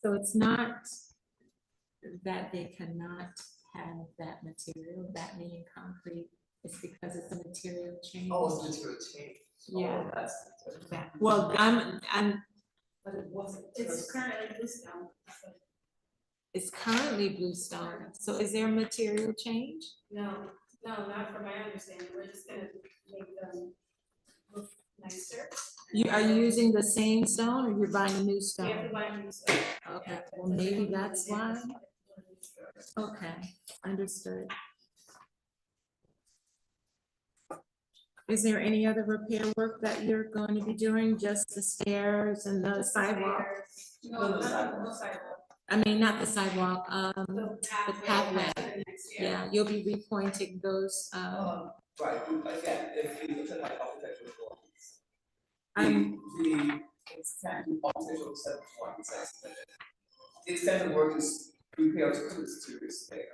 B: So it's not that they cannot have that material, that meaning concrete, it's because it's a material change.
L: Oh, it's material change.
B: Yeah.
L: Oh, that's.
B: Yeah. Well, I'm,
L: But it wasn't.
M: It's currently bluestone, so
B: it's currently bluestone, so is there a material change?
M: no, not from my understanding, we're just gonna make them look nicer.
B: Are you using the same stone or you're buying a new
M: We have
B: stone?
M: to buy new stuff.
B: Okay, well, maybe that's why. Okay, understood. Is there any other repair work that you're going to be doing, just the stairs and the sidewalk?
M: No sidewalk.
B: I mean, not the sidewalk,
M: The
B: the
M: pathway
B: pathway.
M: to the next year.
B: Yeah, you'll be repointing those,
L: Right, again, if you look at my architectural drawings.
B: I'm,
L: The extent of architectural set drawings, the extent of work is repair to the exterior stair.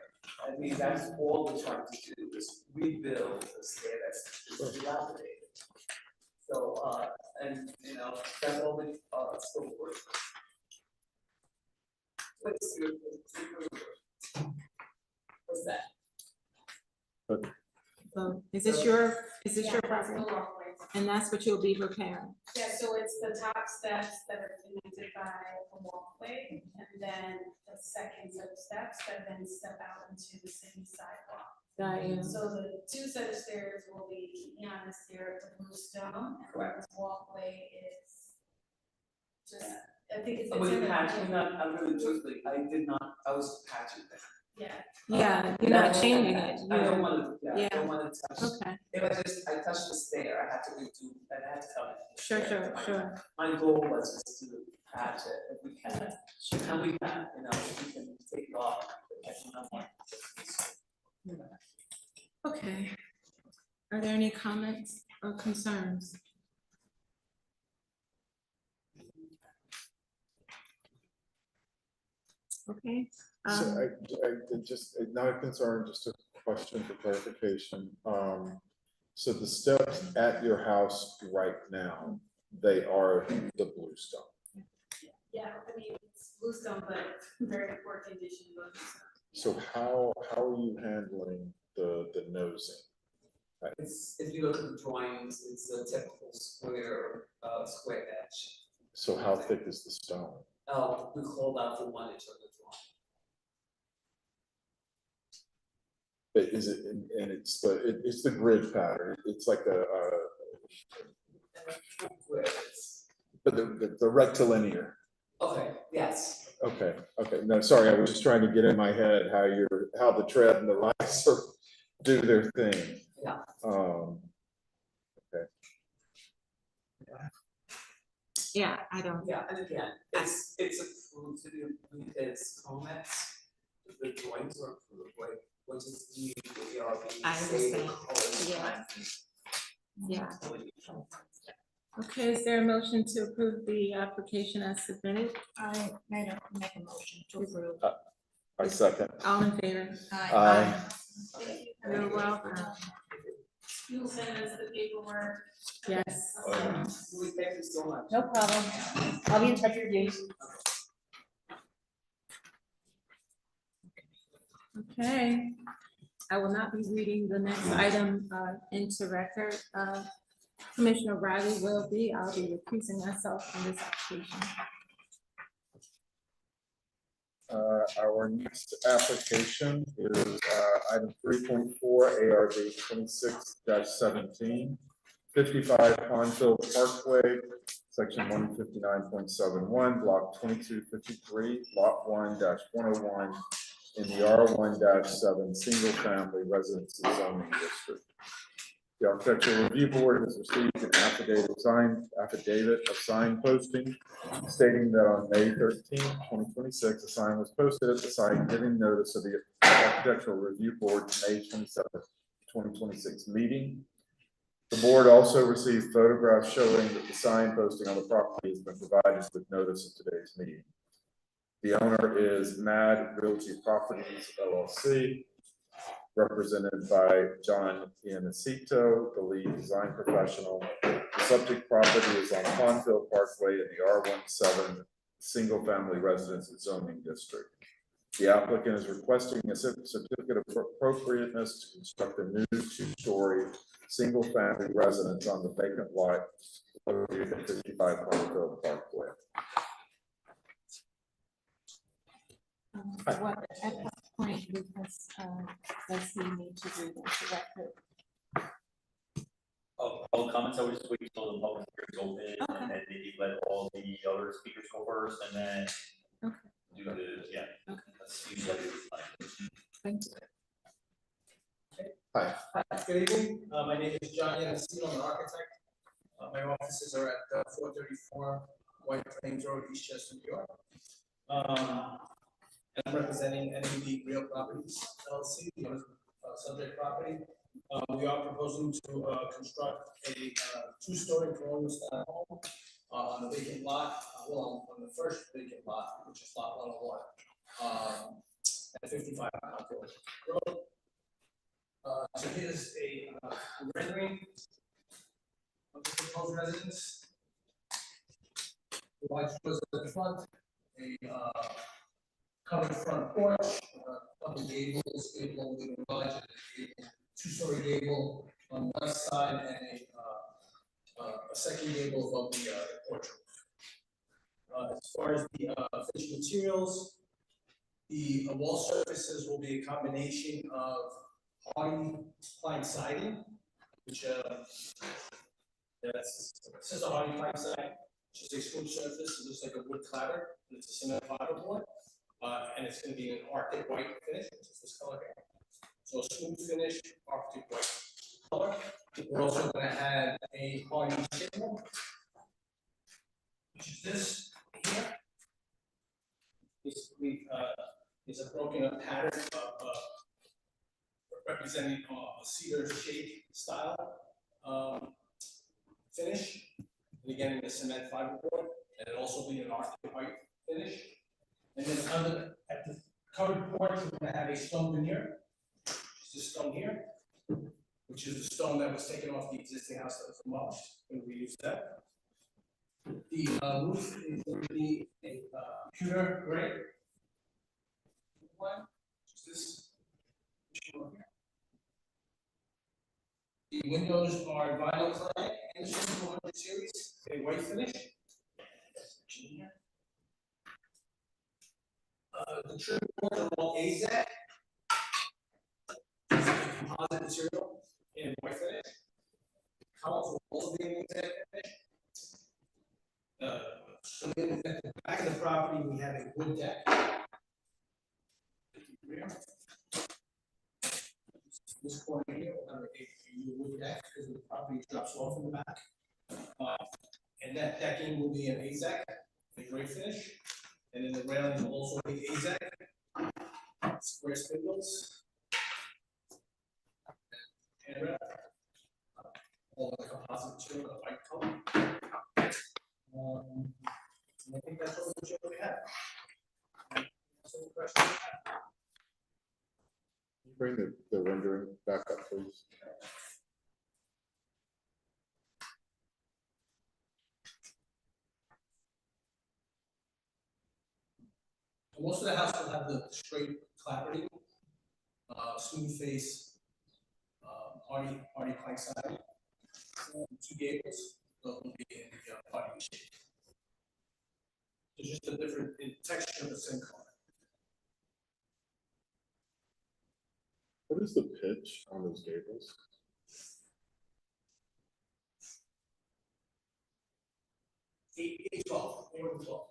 L: I mean, that's all we're trying to do, is rebuild the stair that's dilapidated. So, and, you know, that's all we, still work. What's your, what's that?
B: so is this your
M: Yeah, that's
B: property?
M: the walkway.
B: And that's what you'll be repairing?
M: Yeah, so it's the top steps that are connected by a walkway, and then the second set of steps that then step out into the city sidewalk.
B: Got you.
M: So the two set of stairs will be keeping on the stair at the bluestone, and this walkway is just, I think it's.
L: Was
M: in
L: it
M: the-
L: patching? I'm really truthfully, I was patching that.
M: Yeah.
B: Yeah, you're not changing it.
L: I don't
B: You're-
L: wanna, I
B: yeah.
L: don't wanna touch.
B: Okay,
L: If I touch the stair, I have to redo, and I have to tell it.
B: sure.
L: My goal was just to patch it if we can, and we can, you know, if we can take it off.
B: Okay. Are there any comments or concerns? Okay.
C: So I just, not a concern, just a question for clarification. So the steps at your house right now, they are the bluestone.
M: Yeah, I mean, it's bluestone, but very poor condition, but
C: So how are you handling the nosing?
L: It's, if you look at the drawings, it's a typical square edge.
C: So how thick is the stone?
L: We called out the 1 inch of the drawing.
C: But is it, and it's the grid pattern, it's like but the rectilinear.
L: Okay, yes.
C: Okay, no, sorry, I was just trying to get in my head how the tread and the riser do their thing.
L: Yeah.
C: Okay.
B: Yeah, I don't.
L: Yeah, and again, it's approved to be, it's comments, the drawings are approved, like, what is the ARB?
B: I understand. Yeah. Okay, is there a motion to approve the application as submitted?
K: I make a motion to approve.
C: I second.
B: All in favor?
C: Aye.
B: You're welcome.
M: you'll send us the paperwork.
B: Yes.
L: We thank you so much.
K: No problem. I'll be in touch with you.
B: Okay, I will not be reading the next item into record. Commissioner Riley will be. I'll be recusing myself from this application.
C: Our next application is item 3.4 ARD 26-17, 55 Pondville Parkway, section 159.71, block 2253, lot 1-101 in the R1-7 single family residence zoning district. The Architectural Review Board has received an affidavit of sign posting stating that on May 13, 2026, a sign was posted at the site giving notice of the Architectural Review Board's May 27, 2026 meeting. The board also received photographs showing that the sign posting on the property has been provided with notice of today's meeting. The owner is Mad Realty Properties LLC, represented by John Iannacito, the lead design professional. The subject property is on Pondville Parkway in the R17 single family residence zoning district. The applicant is requesting a certificate of appropriateness to construct a new two-story single family residence on the vacant lot located at 55 Pondville Parkway.
B: What at what point does he need to do this record?
G: All comments, I would just wait till the public hearing is open, and then maybe let all the other speakers go first, and then do the, that's usually like.
B: Thank you.
C: Hi.
E: Good evening, my name is John Iannacino, I'm an architect. My offices are at 434 White Plains Road, Eastchester, New York. I'm representing NUD Real Properties LLC, the subject property. We are proposing to construct a two-story colonial style home on a vacant lot, well, on the first vacant lot, which is lot 101, at 55 Pondville Road. So here's a rendering of the proposed residence. The white was at the front, a covered front porch, couple gables, gable with a garage, and a two-story gable on the west side, and a second gable above the porch roof. As far as the finished materials, the wall surfaces will be a combination of hardy plank siding, which this is a hardy plank siding, which is a smooth surface, it looks like a wood clapper, and it's a cement fiberboard. And it's going to be an Arctic white finish, which is this color here. So a smooth finish, Arctic white color. We're also going to add a hardy signal, which is this here. Basically, it's a broken up pattern of representing a cedar shake style finish. And again, in the cement fiberboard, and it'll also be an Arctic white finish. And then at the covered porch, we're going to have a stone veneer. This stone here, which is the stone that was taken off the existing house that was demolished, and we use that. The roof is going to be a pewter gray one. This one here. The windows are vinyl clad and the 400 series, a white finish. The trim boards are all AZEK. It's a composite material in white finish. Columns will also be in AZEK finish. So then at the back of the property, we have a wood deck. This corner here, we'll have a wood deck because the property drops off in the back. And that decking will be an AZEK, a gray finish. And then the railing will also be AZEK, square spindles, and all the composite material of white color. And I think that's all the material we have. So the question we have.
C: Bring the rendering back up, please.
E: Most of the house will have the straight clapboarding, smooth face, hardy plank siding. Two gables, will be in the party shape. It's just a different in texture of the same color.
C: What is the pitch on those gables?
E: Eight, 12, 12.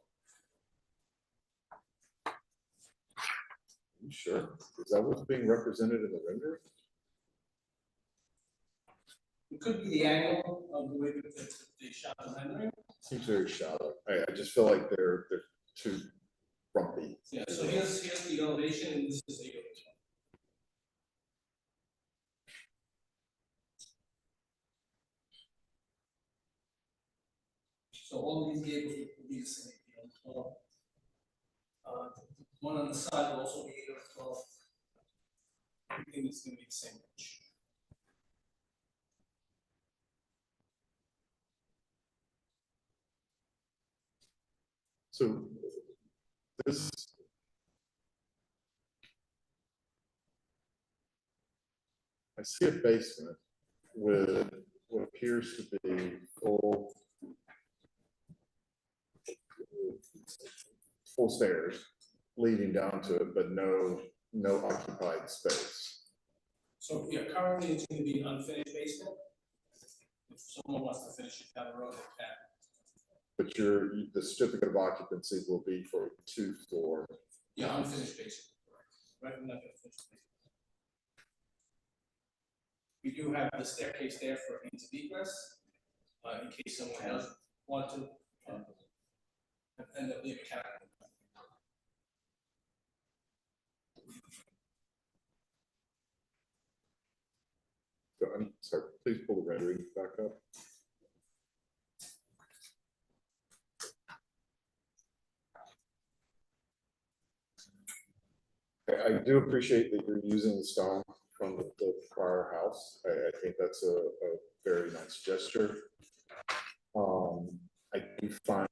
C: You sure? Is that what's being represented in the render?
E: It could be the angle of the way that they shot the rendering.
C: Seems very shallow. I just feel like they're too frumpy.
E: Yeah, so here's the elevation and this is the elevation. So all these gables will be the same, 12. One on the side will also be 8 or 12. Everything is going to be the same pitch.
C: So this. I see a basement with what appears to be full stairs leading down to it, but no occupied space.
E: So yeah, currently it's going to be an unfinished basement. If someone wants to finish it down the road, they can.
C: But the certificate of occupancy will be for 2-floor.
E: Yeah, unfinished basement. Right, we're not going to finish the basement. We do have the staircase there for means of egress, in case someone else want to, and there'll be a mechanical.
C: I'm sorry, please pull the rendering back up. I do appreciate that you're using the stone from the prior house. I think that's a very nice gesture. I do find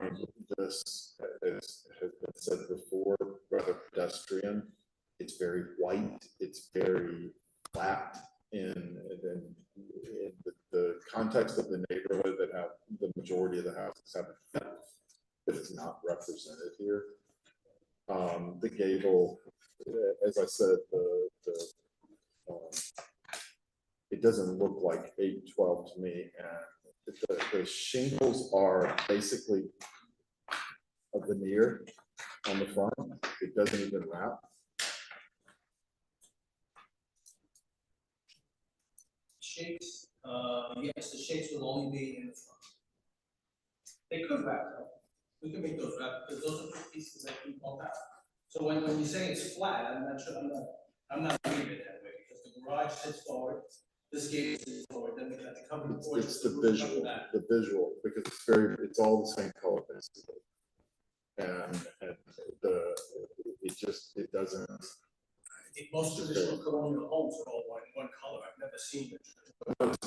C: this, as has been said before, rather pedestrian. It's very white, it's very flat in the context of the neighborhood that have the majority of the houses have a fence that is not represented here. The gable, as I said, it doesn't look like 812 to me, and the shingles are basically a veneer on the front. It doesn't even wrap.
E: Shakes, yes, the shakes will only be in the front. They could wrap though. We can make those wrap because those are the pieces that we pulled out. So when you say it's flat, I'm not sure. I'm not reading it that way because the garage sits forward. This gate is forward. Then we got the covered porch.
C: It's the visual, because it's all the same color basically, and it doesn't.
E: I think most traditional colonial homes are all one color. I've never seen it.
C: I'm not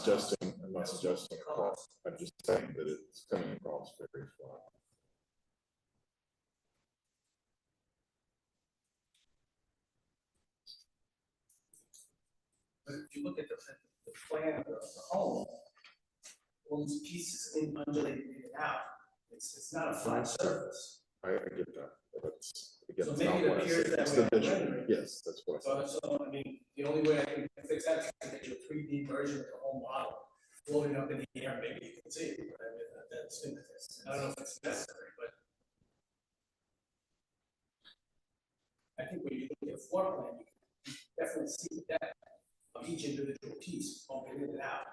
C: suggesting a cross. I'm just saying that it's coming across very flat.
E: But if you look at the plan of the home, all these pieces undulating in and out, it's not a flat surface.
C: I get that. That's, again,
E: So
C: it's
E: maybe
C: not
E: it
C: what I
E: appears
C: said.
E: that
C: It's
E: way
C: the
E: on the
C: visual.
E: rendering.
C: Yes, that's what I said.
E: So, I mean, the only way I can fix that is to get you a 3D version of the whole model, floating up in the air, maybe you can see it, but I mean, I don't know if it's necessary, but I think when you look at the floor plan, you can definitely see the depth of each individual piece bumping in and out.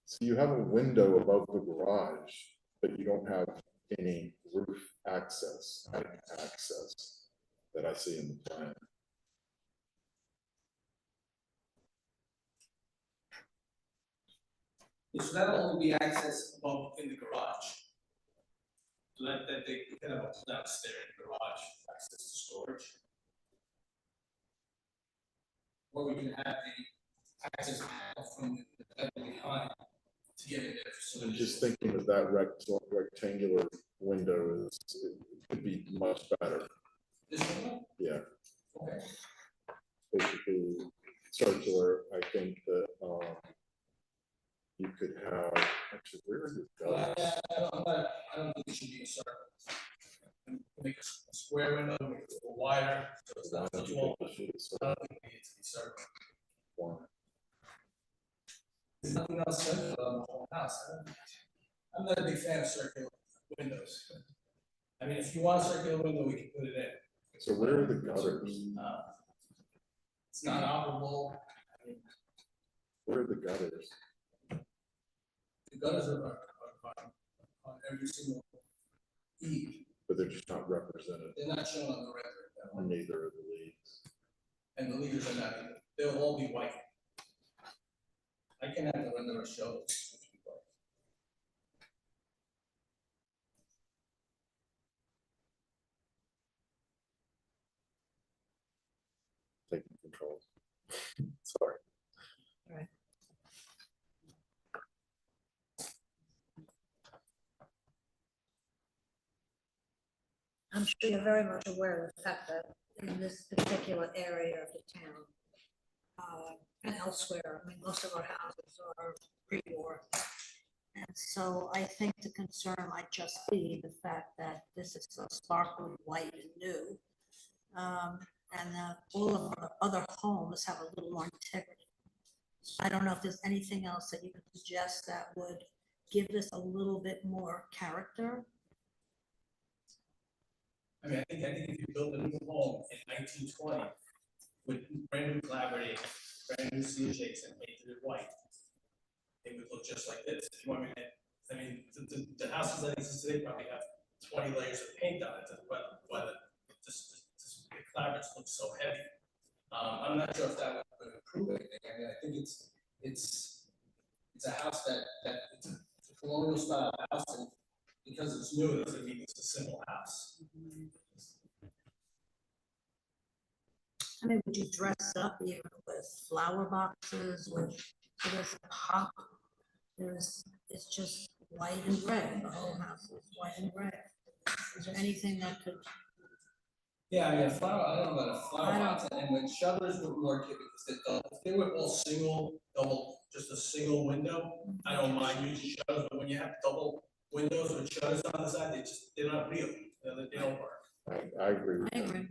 C: So you have a window above the garage, but you don't have any roof access that I see in the plan.
E: So that'll only be access above in the garage. So that they can have a downstairs garage access to storage. Or we can have the access from the bedroom behind to get in there. So
C: I'm just thinking that rectangular window could be much better.
E: This one?
C: Yeah.
E: Okay.
C: basically circular, I think that, you could have, actually, where are the gutters?
E: I don't think it should be a circle. Make a square window, make it a little wider, so it's not so tall. I don't think it needs to be circle.
C: Why?
E: There's nothing else circular on the whole house. I'm not a big fan of circular windows. I mean, if you want a circular window, we can put it in.
C: So where are the gutters?
E: It's not operable. I mean,
C: Where are the gutters?
E: the gutters are on every single eave.
C: But they're just not represented
E: They're not shown on the record.
C: on neither of the leads.
E: And the leaders are not either. They'll all be white. I can have the renderer show.
C: Taking control. Sorry.
A: I'm sure you're very much aware of the fact that in this particular area of the town, and elsewhere, I mean, most of our houses are pre-war. And so I think the concern might just be the fact that this is so sparkly white and new. And all of our other homes have a little more integrity. I don't know if there's anything else that you could suggest that would give this a little bit more character.
E: I mean, I think if you build a new home in 1920 with brand new clapboarding, brand new seal shakes and painted it white, it would look just like this. If you want me to, I mean, the houses that exist today probably have 20 layers of paint on it, but the clapboards look so heavy. I'm not sure if that would improve anything. I mean, I think it's a house that it's a colonial style house, and because it's new, it doesn't mean it's a simple house.
A: I mean, would you dress up even with flower boxes, with, there's a pop, it's just white and gray, the whole house is white and gray. Is there anything that could?
E: Yeah, I mean, a flower, I don't know about a flower box, and when shutters were more kid, because if they were all just a single window, I don't mind using shutters, but when you have double windows with shutters on the side, they're not real, they don't work.
C: I agree with
A: I
C: that.
A: agree.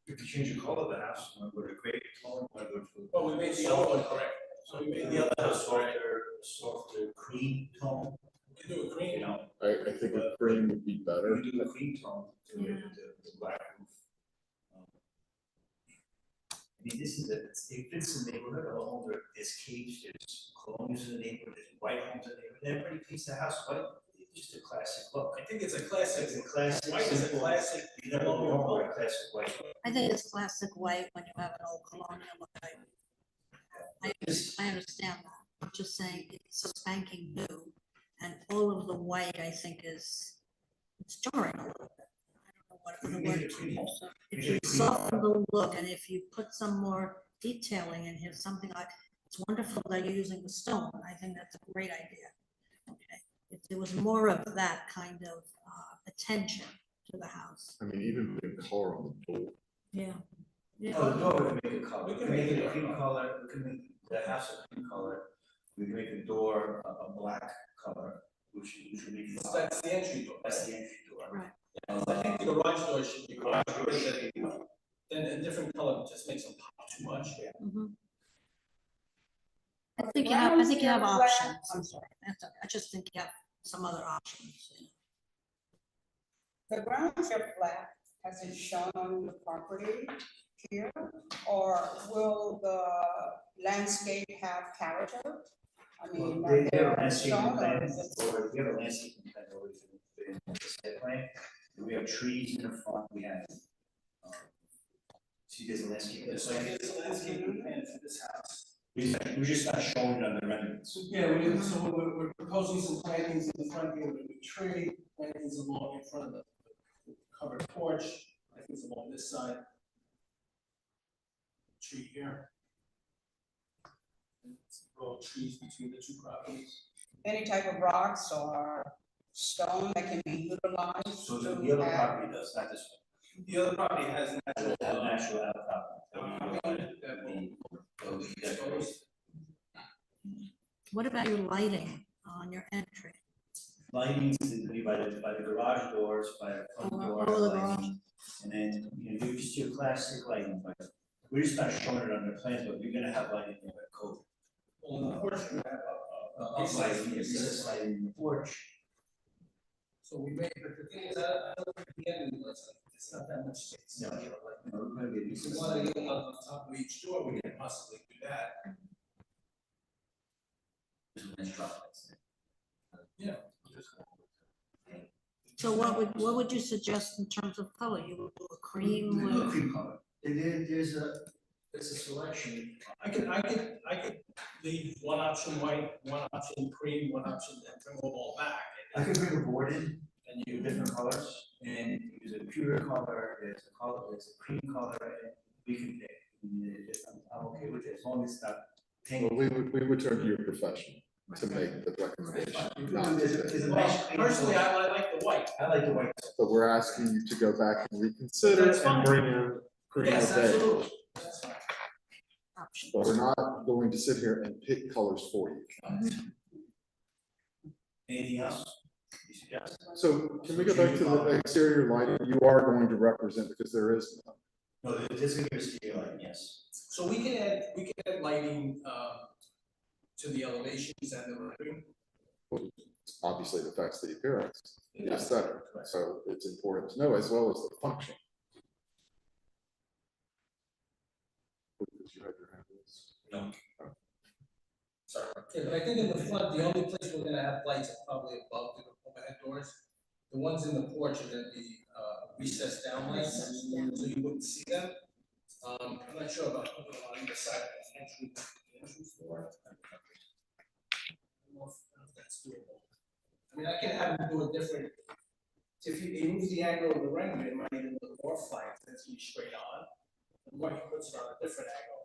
G: If you change the color of the house, you want to go to gray tone, want to go to.
E: Well, we made the other one correct, so we made the other house correct.
G: Softer cream tone,
E: We can do a green,
G: you know,
C: I think a cream would be better.
G: we do a cream tone to the black roof. I mean, this is it fits the neighborhood, all over, there's cage, there's colonials in the neighborhood, there's white homes in the neighborhood, everybody paints the house white, it's just a classic look.
E: I think it's a classic.
G: It's a classic.
E: White is a
G: simple-
E: classic.
G: You never go wrong with a classic white.
A: I think it's classic white when you have an old colonial look. I understand that. I'm just saying it's so spanking new, and all of the white, I think, it's jarring a little bit. I don't know what other word to use. So if you soften the look and if you put some more detailing in here, something like, it's wonderful that you're using the stone. I think that's a great idea. Okay, if there was more of that kind of attention to the house.
C: I mean, even the color on the door.
A: Yeah.
G: Oh, the door, we can make a color,
E: We
G: we
E: can
G: can make
E: make
G: it
E: it
G: a cream color, we can make the house a cream color. We can make the door a black color, which would be.
E: That's the entry door.
G: That's the entry door.
A: Right.
E: I think the garage door should be garage door, then a different color just makes them pop too much.
A: Mhm. I think you have options. I'm sorry. That's okay. I just think you have some other options.
J: The ground floor flat, has it shown on the property here? Or will the landscape have character? I mean,
G: Well, they have a
J: are
G: landscaping
J: shown or
G: plan,
J: is it?
G: or we have a landscaping plan over in the site plan. We have trees in the front, we have, see, there's a landscaping
E: So
G: plan.
E: here's the landscaping plan for this house.
G: We're just not showing it on the renderings.
E: Yeah, so we're proposing some plantings in the front here with a tree, plantings along in front of the covered porch, plantings along this side. Tree here. And grow trees between the two properties.
J: Any type of rocks or stone that can be utilized?
G: So
J: to
G: the other
J: add-
G: property does, not this
E: The other property has natural.
G: Natural outcrop.
A: What about your lighting on your entry?
G: Lighting is gonna be by the garage doors, by the front door
A: Oh, the garage.
G: lighting. And then, you just your classic lighting, but we're just not showing it on the plans, but we're gonna have lighting in the code.
E: On the porch, we have
G: Lighting, recessed lighting in the porch.
E: So we made, but the thing is, I don't think the end, it's not that much space.
G: No,
E: You know, like,
G: we're gonna be.
E: if you wanna get on top of each door, we can possibly do that. Yeah.
A: So what would you suggest in terms of color? You would do a cream with?
N: Cream color. There's a selection.
E: I could leave one option white, one option cream, one option, and bring them all back.
N: I could bring a board in,
E: And you,
N: different colors, and use a pure color, there's a cream color, and we can pick. I'm okay with it, as long as it's not
C: Well,
N: painted.
C: we would turn to your profession to make the recommendation. not
N: There's
C: today.
N: a
E: well,
N: nice cream
E: personally,
N: color.
E: I like the white.
N: I like the white.
C: But we're asking you to go back and reconsider
E: That's fine.
C: and bring in cream
E: Yes,
C: of day.
E: absolutely. That's fine.
A: Option.
C: But we're not going to sit here and pick colors for you.
G: Anything else? You suggest?
C: So can we go back to the exterior lighting? You are going to represent, because there is none.
G: No, this is gonna be a studio lighting, yes.
E: So we can add lighting, to the elevations and the rendering.
C: Obviously, it affects the appearance, the aesthetic, so it's important to know, as well as the function. Because you had your hand raised.
G: No.
E: Sorry. Yeah, but I think in the front, the only place we're gonna have lights are probably above the overhead doors. The ones in the porch are gonna be, recessed down lights, so you wouldn't see them. I'm not sure about putting them on either side of the entrance door. I don't know if that's doable. I mean, I can have them do a different, if you move the angle of the rendering, it might even look more flat, than it's gonna be straight on. The more he puts it on a different angle,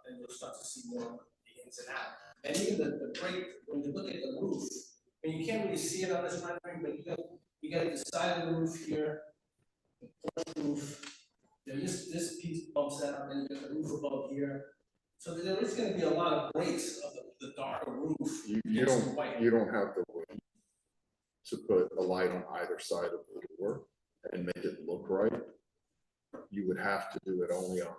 E: then you'll start to see more of the ins and out. And even the break, when you look at the roof, I mean, you can't really see it on this rendering, but you got the side of the roof here, the porch roof. You know, this piece bumps out, and then you got the roof above here. So there is gonna be a lot of breaks of the darker roof.
C: You
E: against the white.
C: don't have the room to put a light on either side of the door and make it look right. You would have to do it only on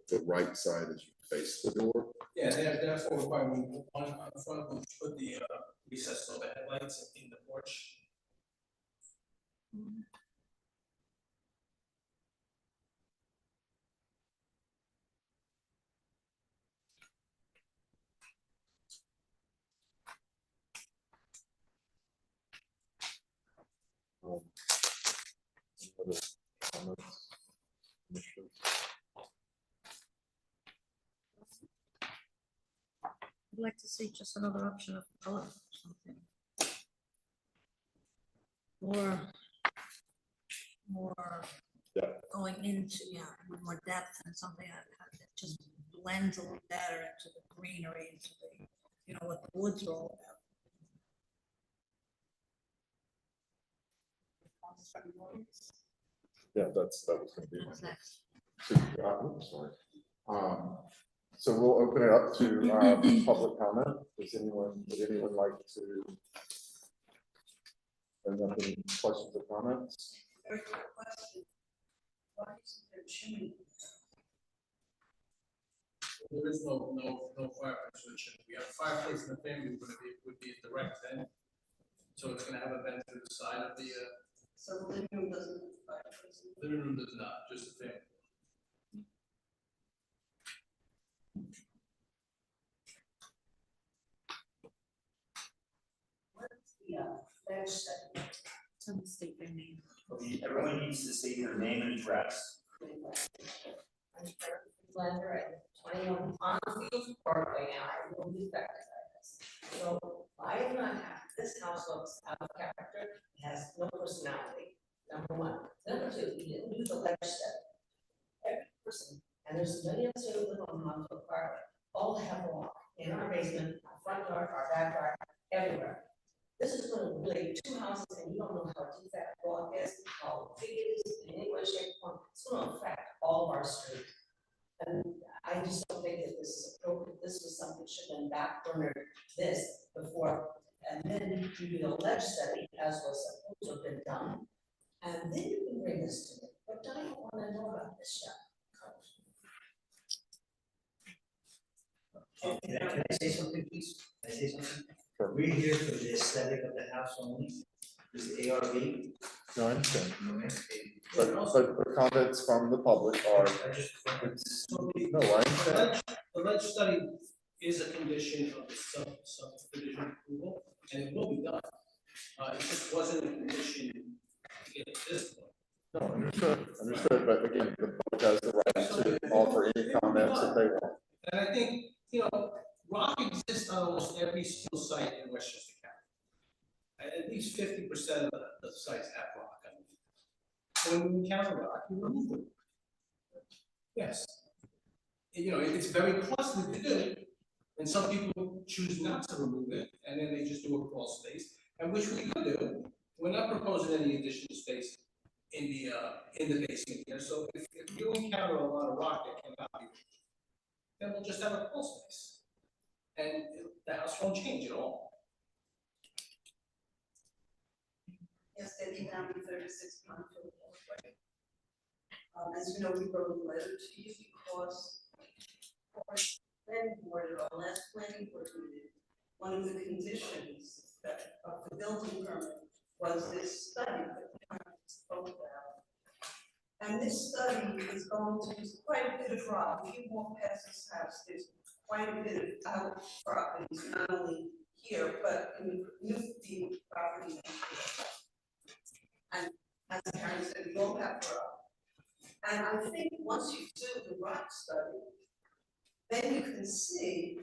C: the right side as you face the door.
E: Yeah, therefore, why we put one on the front, we put the recessed overhead lights in the porch.
C: Other comments? Commissioners?
A: I'd like to see just another option of color or something. More
C: Depth.
A: going into, with more depth and something that just blends a little better into the greenery, into the, what the woods are all about.
C: Yeah, that was gonna be my
A: What's next?
C: Sorry. So we'll open it up to public comment. Would anyone like to bring up any questions or comments?
J: There's a question. Why isn't there chimney?
E: There is no fireplace with chimney. We have a fireplace in the family, but it would be a direct vent. So it's gonna have a vent to the side of the,
J: So the living room doesn't have a fireplace.
E: living room does not, just the family.
J: What's the bench setting?
A: Some state their name.
G: Everyone needs to state their name and address.
O: I'm Blender at 21 Pondfield Parkway, and I will be affected by this. So I am not happy, this house looks out of character, it has no personality, number one. Number two, you didn't do the ledge step. Every person, and there's many of us who live on Pondfield Parkway, all have a walk in our basement, our front yard, our backyard, everywhere. This is going to relate two houses, and you don't know how deep that walk is, how big it is, in any way, shape, or form. And then you can bring this to me, but I don't wanna know about this stuff.
N: Can I say something, please? Can I say something? We're here for the aesthetic of the house only, this ARV.
C: No, I understand.
N: Okay.
C: But the comments from the public are,
N: I just,
C: no, I understand.
E: The ledge study is a condition of the subdivision approval, and it will be done. It just wasn't a condition to get to this point.
C: No, understood, but again, the public has the right to offer any comments that they want.
E: And I think, rock exists on almost every single site in Westchester County. At least 50% of the sites have rock. When you encounter rock, you remove it. Yes. It's very costly to do, and some people choose not to remove it, and then they just do a crawl space, and which we could do. We're not proposing any additional space in the basement here, so if you encounter a lot of rock that cannot be removed, then we'll just have a crawl space. And the house won't change at all.
P: Yes, Debbie Downey, 36 Pondfield Way. As you know, we wrote a letter to you because our planning board, at our last planning board meeting, one of the conditions of the building permit was this study that we spoke about. And this study is going to use quite a bit of rock. If you walk past this house, there's quite a bit of out properties, not only here, but in the new property. And as Karen said, we all have rock. And I think once you do the rock study, then you can see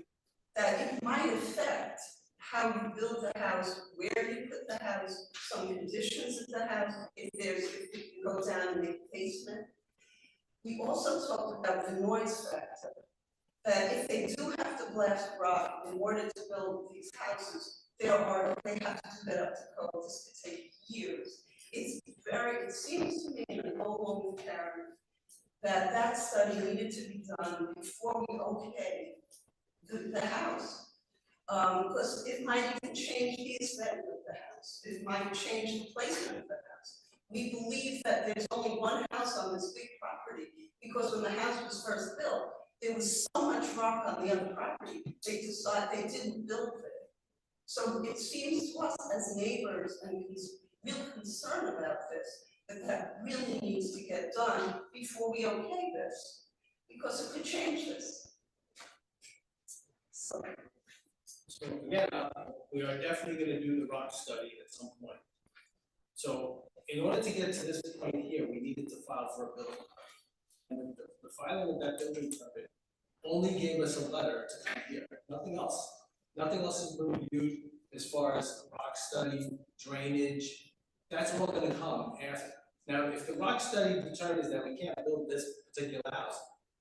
P: that it might affect how you build the house, where you put the house, some conditions of the house, if you go down and make a basement. We also talked about the noise factor, that if they do have to blast rock in order to build these houses, they have to do that up to code. This could take years. It seems to me, and I go along with Karen, that study needed to be done before we okay the house. Because it might even change the aesthetic of the house. It might change the placement of the house. We believe that there's only one house on this big property because when the house was first built, there was so much rock on the other property, they decided they didn't build it. So it seems to us as neighbors and real concern about this, that really needs to get done before we okay this, because it could change this.
E: So again, we are definitely going to do the rock study at some point. So in order to get to this point here, we needed to file for a building permit. And the filing of that building permit only gave us a letter to come here, nothing else. Nothing else has been reviewed as far as the rock study, drainage. That's all going to come after. Now, if the rock study determines that we can't build this particular house,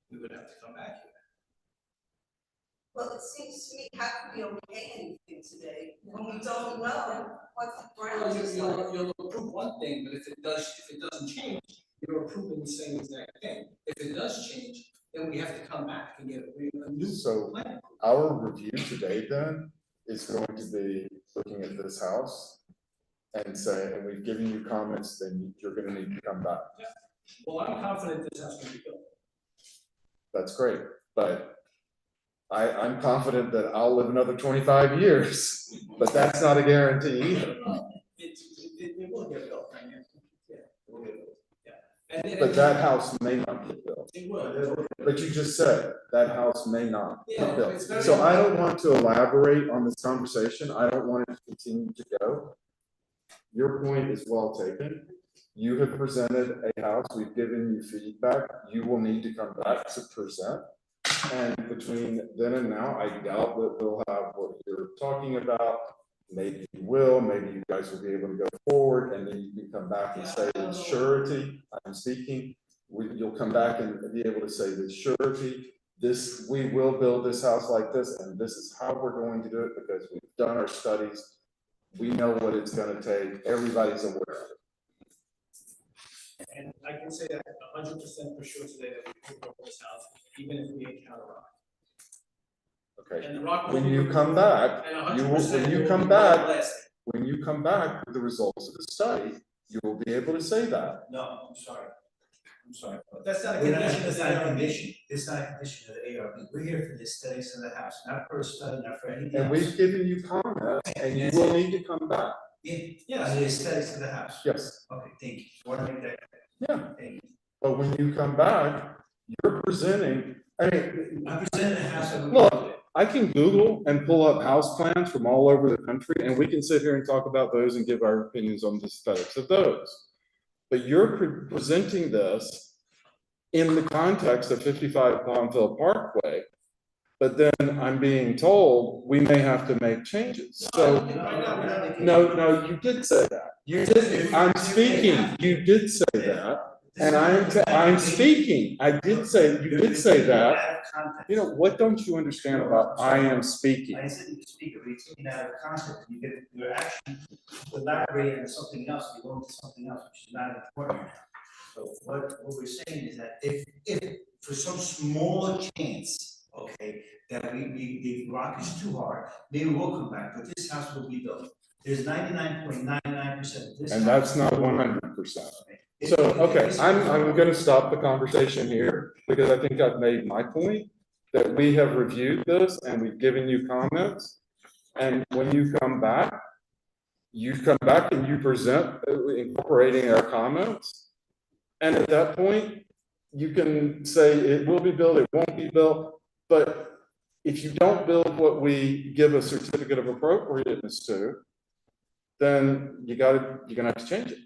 E: we would have to come back here.
P: Well, it seems to me, how can we okay anything today when we don't know what the ground is like?
E: You'll approve one thing, but if it doesn't change, you're approving the same exact thing. If it does change, then we have to come back and get a new plan.
C: Our review today then is going to be looking at this house and say, and we've given you comments, then you're gonna need to come back.
E: Yeah. Well, I'm confident this house can be built.
C: That's great, but I'm confident that I'll live another 25 years, but that's not a guarantee either.
E: It will get built. Yeah, it will get built. Yeah.
C: But that house may not get built.
E: It will.
C: But you just said that house may not
E: Yeah,
C: get built.
E: it's very
C: So I don't want to elaborate on this conversation. I don't want it to continue to go. Your point is well taken. You have presented a house. We've given you feedback. You will need to come back to present. And between then and now, I doubt that we'll have what you're talking about. Maybe you will, maybe you guys will be able to go forward, and then you can come back and say with surety, I'm speaking, you'll come back and be able to say with surety, we will build this house like this, and this is how we're going to do it because we've done our studies. We know what it's gonna take. Everybody's aware of it.
E: And I can say that 100% for sure today that we will build this house, even if we encounter rock.
C: Okay,
E: And the rock
C: when
E: will
C: you
E: be
C: come back,
E: and
C: you will,
E: 100%
C: when you
E: will
C: come
E: be
C: back,
E: blasted.
C: when you come back with the results of the study, you will be able to say that.
N: No, I'm sorry. I'm sorry.
E: That's not a
N: We're
E: condition of
N: It's
E: the
N: not a
E: ARB.
N: condition, it's not a condition of the ARB. We're here for the aesthetics of the house, not for a study, not for anything else.
C: And we've given you comments, and you will need to come back.
N: Yeah, on the aesthetics of the house.
C: Yes.
N: Okay, thank you. Want to make that.
C: Yeah.
N: Thank you.
C: But when you come back, you're presenting, I mean.
N: I'm presenting a house.
C: Look, I can Google and pull up house plans from all over the country, and we can sit here and talk about those and give our opinions on the aesthetics of those. But you're presenting this in the context of 55 Palmville Parkway. But then I'm being told we may have to make changes. So, no, you did say that. You did, I'm speaking, you did say that. And I'm speaking, I did say, you did say that. You know, what don't you understand about I am speaking?
N: I said you speak, but you're taking out of context, you're actually elaborating on something else, you're going to something else, which is not important. So what we're saying is that if for some small chance, okay, that the rock is too hard, maybe we'll come back, but this house will be built. There's 99.99% of this.
C: And that's not 100%. So, okay, I'm gonna stop the conversation here, because I think I've made my point, that we have reviewed this and we've given you comments. And when you come back and you present incorporating our comments. And at that point, you can say it will be built, it won't be built, but if you don't build what we give a certificate of appropriateness to, then you're gonna have to change it.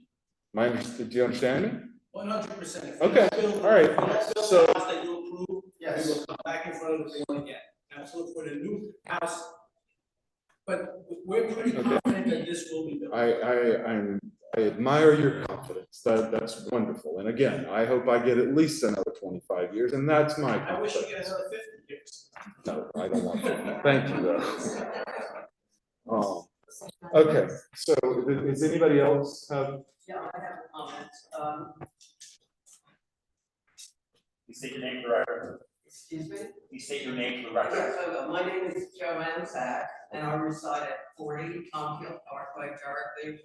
C: Do you understand me?
E: 100%.
C: Okay, all right, so.
E: That you approve, yes, we will come back in front of the board again, absolutely, for the new house. But we're pretty confident that this will be built.
C: I admire your confidence, that's wonderful, and again, I hope I get at least another 25 years, and that's my.
E: I wish you get another 50 years.
C: No, I don't want that, thank you, though. Okay, so does anybody else have?
O: Yeah, I have a comment.
G: You state your name for the record.
O: Excuse me?
G: You state your name for the record.
O: Yeah, so my name is Joanne Zach, and I reside at 40 Tomkill Parkway, directly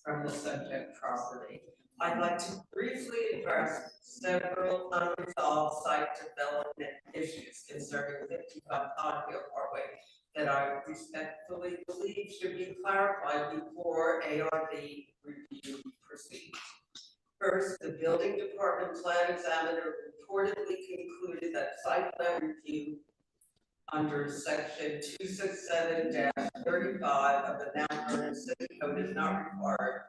O: from the subject property. I'd like to briefly address several unresolved site development issues concerning 55 Tomkill Parkway that I respectfully believe should be clarified before ARB review proceeds. First, the building department plan examiner reportedly concluded that site plan review under section 267-35 of the Mount Vernon City Code is not required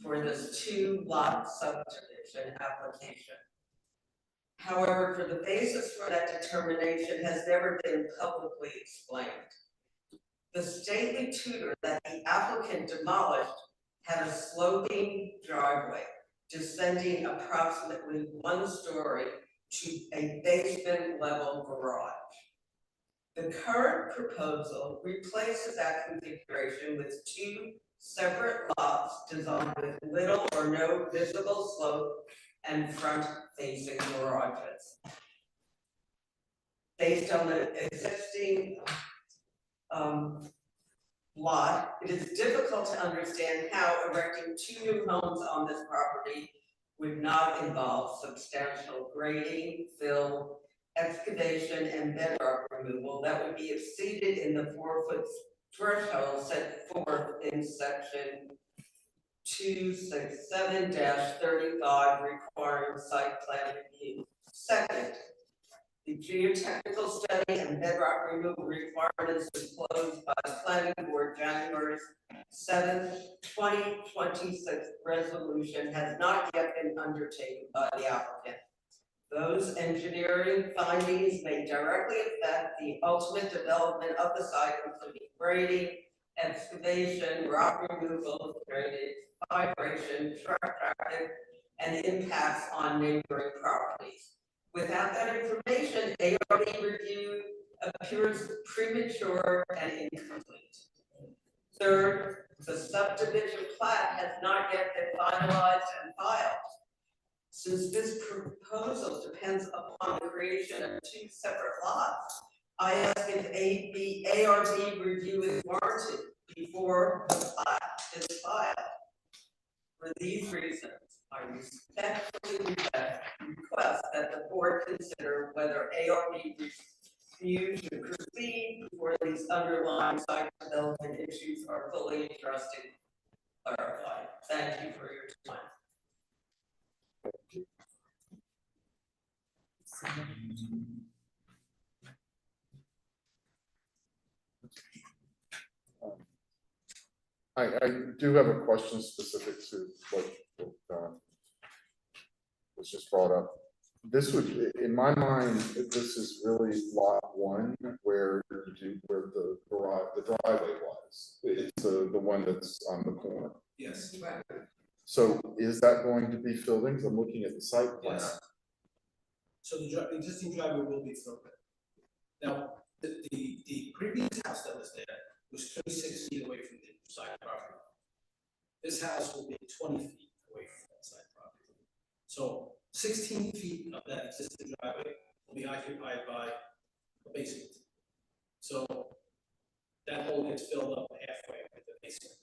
O: for this 2-lot subdivision application. However, for the basis for that determination has never been publicly explained. The stately tutor that the applicant demolished had a sloping driveway descending approximately 1 story to a basement level garage. The current proposal replaces that configuration with 2 separate lots designed with little or no visible slope and front facing garages. Based on the existing lot, it is difficult to understand how erecting 2 new homes on this property would not involve substantial grading, fill, excavation, and bedrock removal that would be exceeded in the 4-foot threshold set forth in section 267-35 requiring site plan review. Second, the geotechnical study and bedrock removal requirements disclosed by the planning board January 7th, 2026 resolution has not yet been undertaken by the applicant. Those engineering findings may directly affect the ultimate development of the site, including grading, excavation, rock removal, drainage, vibration, traffic, and impacts on neighboring properties. Without that information, ARB review appears premature and incomplete. Third, the subdivision plat has not yet been finalized and filed. Since this proposal depends upon the creation of 2 separate lots, I ask if ARB review is warranted before the plat is filed. For these reasons, I respectfully request that the board consider whether ARB refuse to proceed before these underlying site development issues are fully addressed and clarified. Thank you for your time.
C: I do have a question specific to what was just brought up. This would, in my mind, this is really lot one where the driveway was. It's the one that's on the corner.
E: Yes.
C: So is that going to be filled in? 'Cause I'm looking at the site plan.
E: Yes. So the existing driveway will be filled in. Now, the previous house that was there was 26 feet away from the side property. This house will be 20 feet away from that side property. So 16 feet of that existing driveway will be occupied by a basement. So that hole gets filled up halfway with the basement.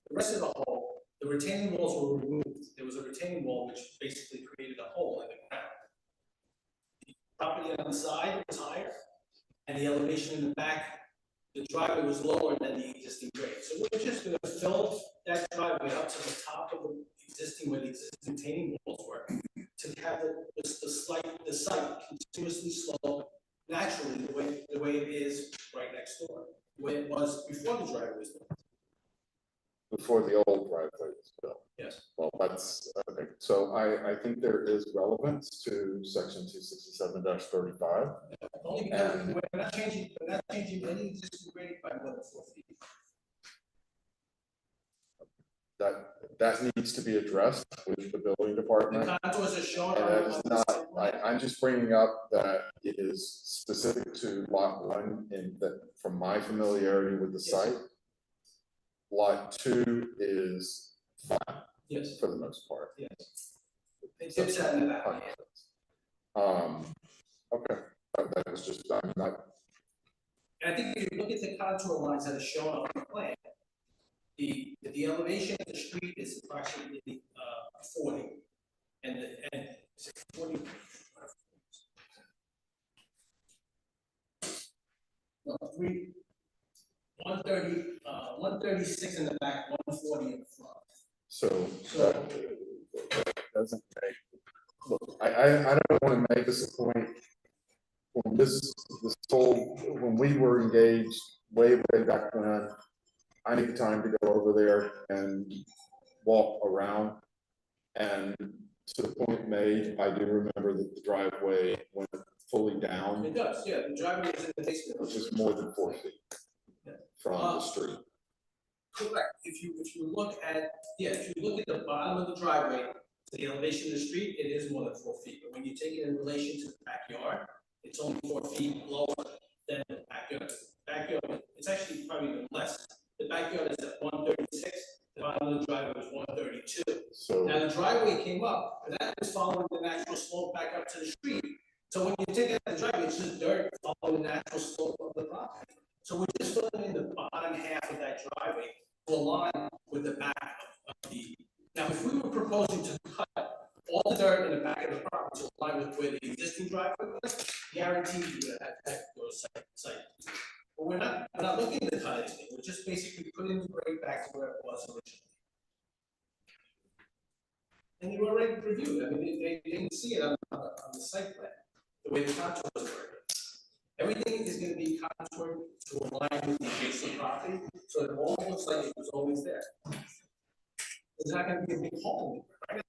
E: The rest of the hole, the retaining walls were removed. There was a retaining wall which basically created a hole in the ground. The property on the side was higher, and the elevation in the back, the driveway was lower than the existing grade. So we're just gonna fill that driveway up to the top of the existing, where the existing retaining walls were, to have the site continuously slope naturally the way it is right next door, the way it was before the driveway was built.
C: Before the old driveway was built.
E: Yes.
C: Well, that's, okay, so I think there is relevance to section 267-35.
E: Only because we're not changing any existing grade by more than 4 feet.
C: That needs to be addressed with the building department.
E: The contours are shown.
C: And that is not, I'm just bringing up that it is specific to lot one, and that from my familiarity with the site, lot two is flat.
E: Yes.
C: For the most part.
E: Yes. It dips out in the back.
C: Okay, that was just, I'm not.
E: And I think if you look at the contour lines that are shown on the plan, the elevation of the street is approximately 40, and 40. No, 130, 136 in the back, 140 in the front.
C: So that doesn't make, look, I don't want to make this a point. When when we were engaged way back when, I need time to go over there and walk around. And to the point made, I do remember that the driveway went fully down.
E: It does, yeah, the driveway is in the basement.
C: Which is more than 4 feet from the street.
E: Correct, if you look at the bottom of the driveway, to the elevation of the street, it is more than 4 feet, but when you take it in relation to the backyard, it's only 4 feet lower than the backyard. Backyard, it's actually probably even less. The backyard is at 136, the bottom of the driveway is 132.
C: So
E: now the driveway came up, and that was following the natural slope back up to the street. So when you take out the driveway, it's just dirt following the natural slope of the property. So we're just filling in the bottom half of that driveway to align with the back of the. Now, if we were proposing to cut all the dirt in the back of the property to align with where the existing driveway was, guaranteed you would have to go site. But we're not looking to cut anything. We're just basically putting the grade back to where it was originally. And you already reviewed. I mean, they didn't see it on the site plan, the way the contours were. Everything is going to be contoured to align with the adjacent property, so it all looks like it was always there. There's not going to be a big hole, right?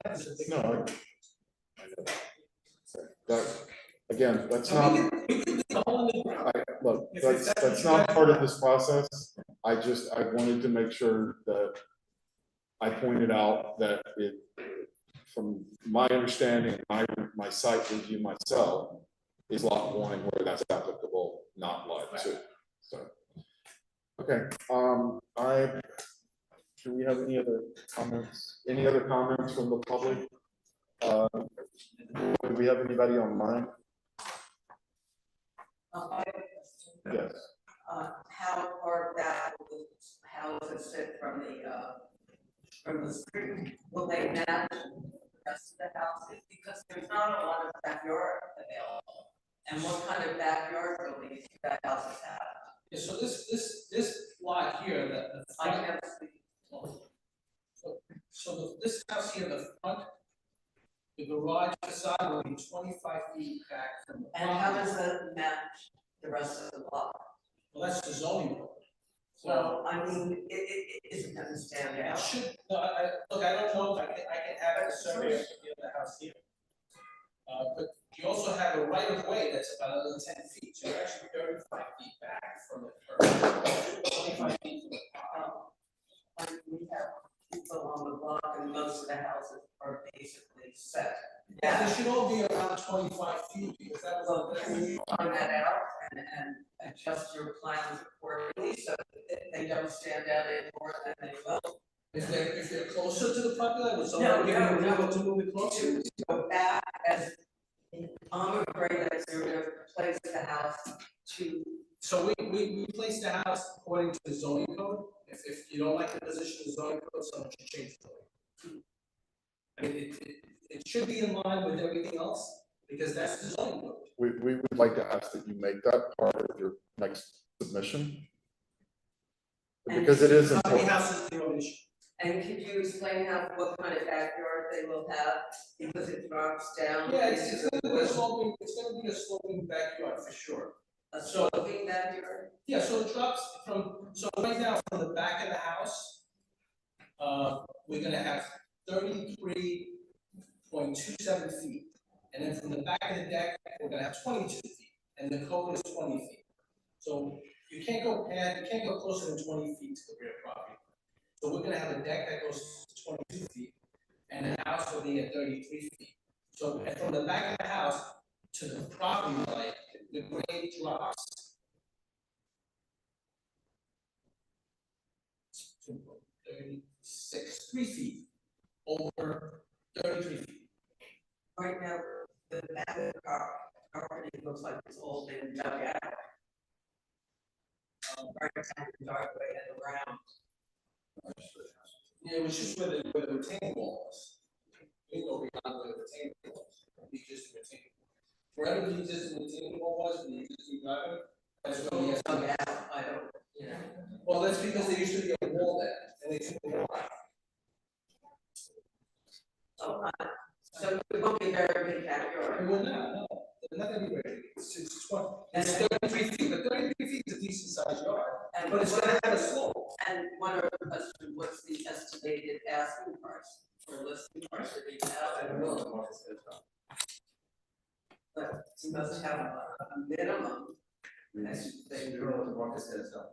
C: No, again, that's not. Look, that's not part of this process. I wanted to make sure that I pointed out that from my understanding, my site review myself is lot one where that's applicable, not lot two. So, okay. Do we have any other comments? Any other comments from the public? Do we have anybody online? Yes.
O: How far back will the houses sit from the
P: from the street, will they match the rest of the houses? Because there's not a lot of backyard available. And what kind of backyard will these houses have?
E: Yeah, so this lot here, the
P: I
E: front.
P: can't
E: This house here, the front, the garage facade will be 25 feet back from the
P: And how
E: property.
P: does that match the rest of the block?
E: Well, that's the zoning code. So
P: Well, I mean, it isn't gonna stand
E: it
P: out.
E: should, no, look, I don't know if I can have a survey of the house here. But you also have a right of way that's about another 10 feet, so you're actually 35 feet back from the curb. 25 feet from the property.
P: Like we have people on the block and most of the houses are basically set.
E: Yeah, they should all be around 25 feet, because that was.
P: Well, can you find that out and adjust your plans accordingly so that they don't stand out any more than they will?
E: If they're closer to the property line, would
P: No,
E: someone give
P: no,
E: them
P: no.
E: to move it closer?
P: To go back as, I'm afraid that you're gonna place the house to.
E: So we place the house according to the zoning code. If you don't like the position of the zoning code, someone should change the zoning. I mean, it should be in line with everything else, because that's the zoning code.
C: We would like to ask that you make that part of your next submission. Because it is
E: How many
C: important.
E: houses do you own?
P: And could you explain what kind of backyard they will have, because it drops down?
E: Yeah, it's gonna be a sloping backyard for sure.
P: A sloping backyard?
E: Yeah, so it drops so right now from the back of the house, we're gonna have 33.27 feet. And then from the back of the deck, we're gonna have 22 feet, and the code is 20 feet. So you can't go closer than 20 feet to the rear property. So we're gonna have a deck that goes to 22 feet, and the house will be at 33 feet. So and from the back of the house to the property line, the grade drops to 36, 3 feet over 33 feet.
P: Right now, the back of the property looks like it's all been dug out. Right behind the driveway and around.
E: Yeah, it was just where the retaining wall was. We go beyond where the retaining wall was, the existing retaining. Wherever the existing retaining wall was, the existing driveway, that's where he has.
P: Dug out, I don't, you know.
E: Well, that's because there used to be a wall there, and they took the wall out.
P: So it won't be very big backyard.
E: It will not, no, they're not gonna be very big, it's 20, it's 33 feet, but 33 feet is a decent sized yard,
P: And
E: but it's gonna have a slope.
P: And one other question, what's the estimated asking price for listing price for these houses?
H: I don't know what the market says now.
P: But you must have a minimum.
N: They don't know what the market says now.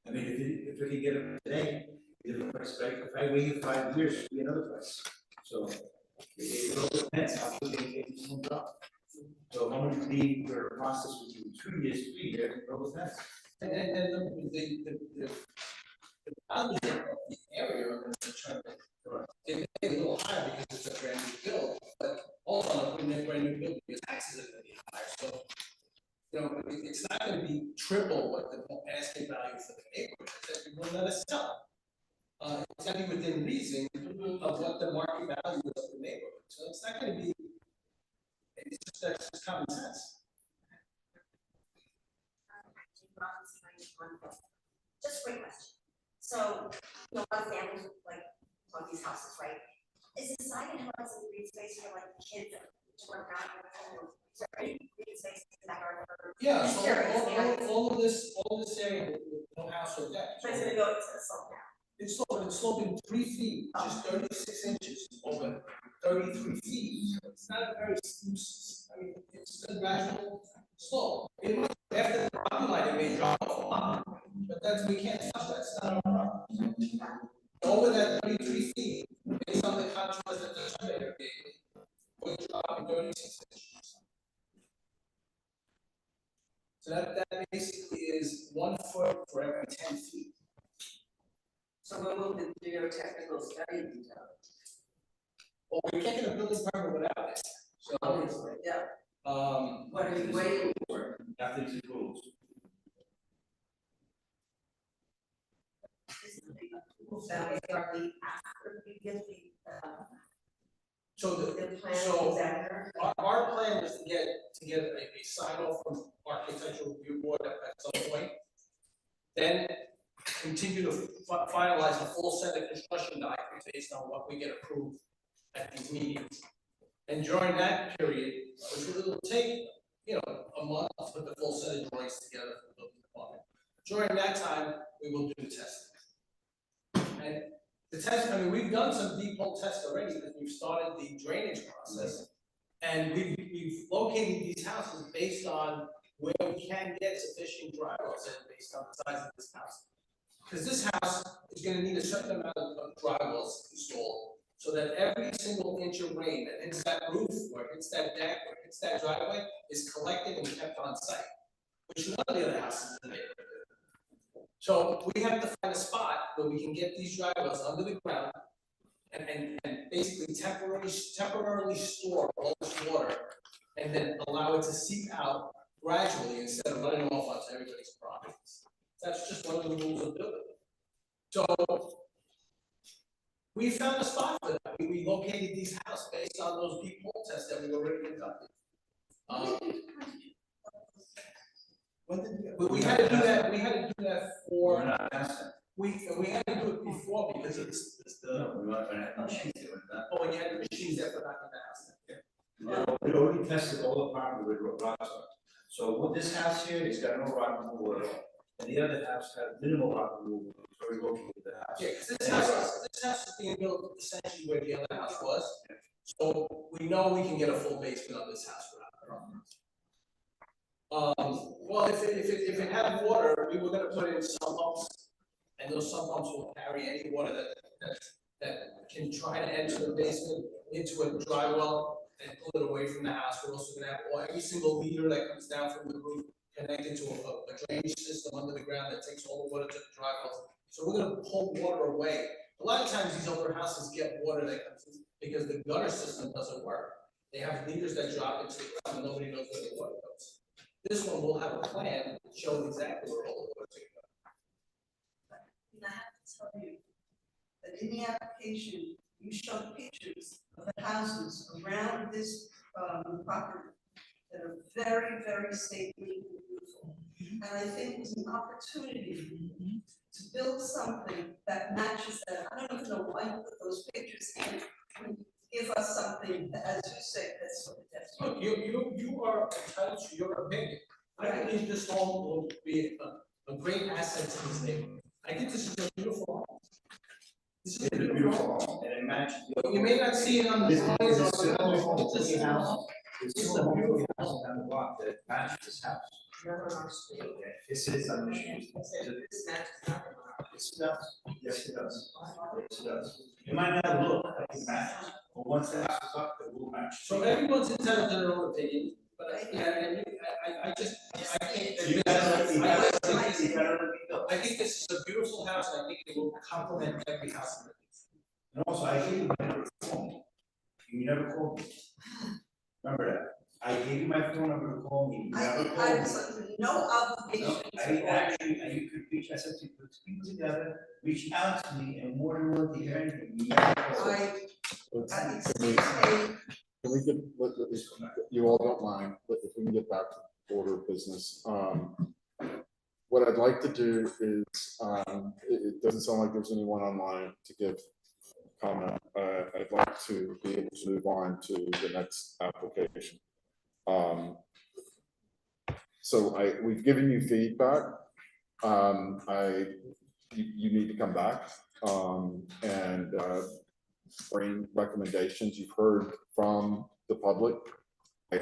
N: I mean, if we can get it today, get a price, right, if I wait 5 years, it'll be another price. So it all depends how quickly it moves up. So how much the process would be 2 years, 3 years, it all depends.
E: And the boundary of the area are gonna determine. It may be a little higher because it's a brand new build, but also when they're brand new build, your taxes are gonna be higher, so. You know, it's not gonna be triple what the asking value for the neighborhood, is that we're gonna sell. It's gonna be within reason of what the market value is of the neighborhood, so it's not gonna be. That's just common sense.
Q: Just a quick question. So, you know, a lot of families like on these houses, right? Is the side and house and green space for like kids to work out? Is there any green space in the backyard?
E: Yeah,
Q: Just
E: so
Q: curious,
E: all of this area with no house or deck.
Q: So it's gonna go into the slope now.
E: It's sloping 3 feet, just 36 inches over 33 feet. It's not a very steep, I mean, it's a gradual slope. It might, after the property line, it may drop off a lot, but we can't touch that, it's not our problem. Over that 33 feet, based on the contours that the surveyor gave me, we're dropping 36 inches. So that basically is 1 foot for every 10 feet.
P: So when will the geotechnical study be done?
E: Well, we can't get a building permit without it, so.
P: Obviously, yeah. What are you waiting for?
N: After these approvals.
P: roof boundary after we get the,
E: So
P: the
E: the,
P: plan
E: so
P: examiner?
E: our plan was to get a sign off from architectural review board at some point. Then continue to finalize a full set of construction documents based on what we get approved at these meetings. And during that period, which will take, a month to put the full set of drawings together for the building department. During that time, we will do the testing. And the test, we've done some deep hole tests already because we've started the drainage process. And we've located these houses based on where we can get sufficient dry wells in based on the size of this house. Because this house is gonna need a certain amount of dry wells installed, so that every single inch of rain that hits that roof, or hits that deck, or hits that driveway, is collected and kept on site, which none of the other houses in the neighborhood do. So we have to find a spot where we can get these dry wells under the ground and basically temporarily store all this water and then allow it to seep out gradually instead of running off onto everybody's properties. That's just one of the rules of building. So we found a spot for that. We located these houses based on those deep hole tests that we already conducted. We had to do that. We had to do that for. We had to do it before because of this.
N: We want to have machines doing that.
E: Oh, and you had the machines that were not in the house.
N: Yeah, we already tested all the property with rock salt. So with this house here, it's got no rock removal at all. And the other house had minimal rock removal, so we located the house.
E: Yeah, because this house is being built essentially where the other house was. So we know we can get a full basement on this house without a problem. Well, if it had water, we were gonna put in sump pumps. And those sump pumps will carry any water that can try to enter the basement into a dry well and pull it away from the house. We're also gonna have every single leader that comes down from the roof connected to a drainage system under the ground that takes all the water to the dry wells. So we're gonna pull water away. A lot of times these older houses get water that comes in because the gutter system doesn't work. They have leaders that drop into the ground and nobody knows where the water goes. This one will have a plan showing exactly where all the water is going.
P: And I have to tell you that in the application, you showed pictures of the houses around this property that are very, very stately and beautiful. And I think it's an opportunity to build something that matches that. I don't even know why you put those pictures in. Give us something, as you say, that's sort of desperate.
E: Look, you are entitled to your opinion. I believe this home will be a great asset to this neighborhood. I think this is a beautiful home. This is a beautiful home, and it matches. You may not see it on the slides or the other homes. This is a house.
N: This is a beautiful house down the block that matches this house. Okay, this is on the street. Yes, it does. Yes, it does. Yes, it does. It might not look like it matches, but once the house is up, it will match.
E: So everyone's entitled to their own opinion, but I think this is a beautiful house, and I think it will complement every house in the.
N: And also, I gave you my number to call me. You never called me. Remember that. I gave you my phone number to call me. You never called me.
P: I was under no obligation.
N: You could reach, I said to put people together, reach out to me, and more than willing to hear anything. You never called me.
C: Can we get, you all don't mind, but if we can get back to order of business. What I'd like to do is, it doesn't sound like there's anyone online to give comment. I'd like to be able to move on to the next application. So we've given you feedback. You need to come back and bring recommendations. You've heard from the public. I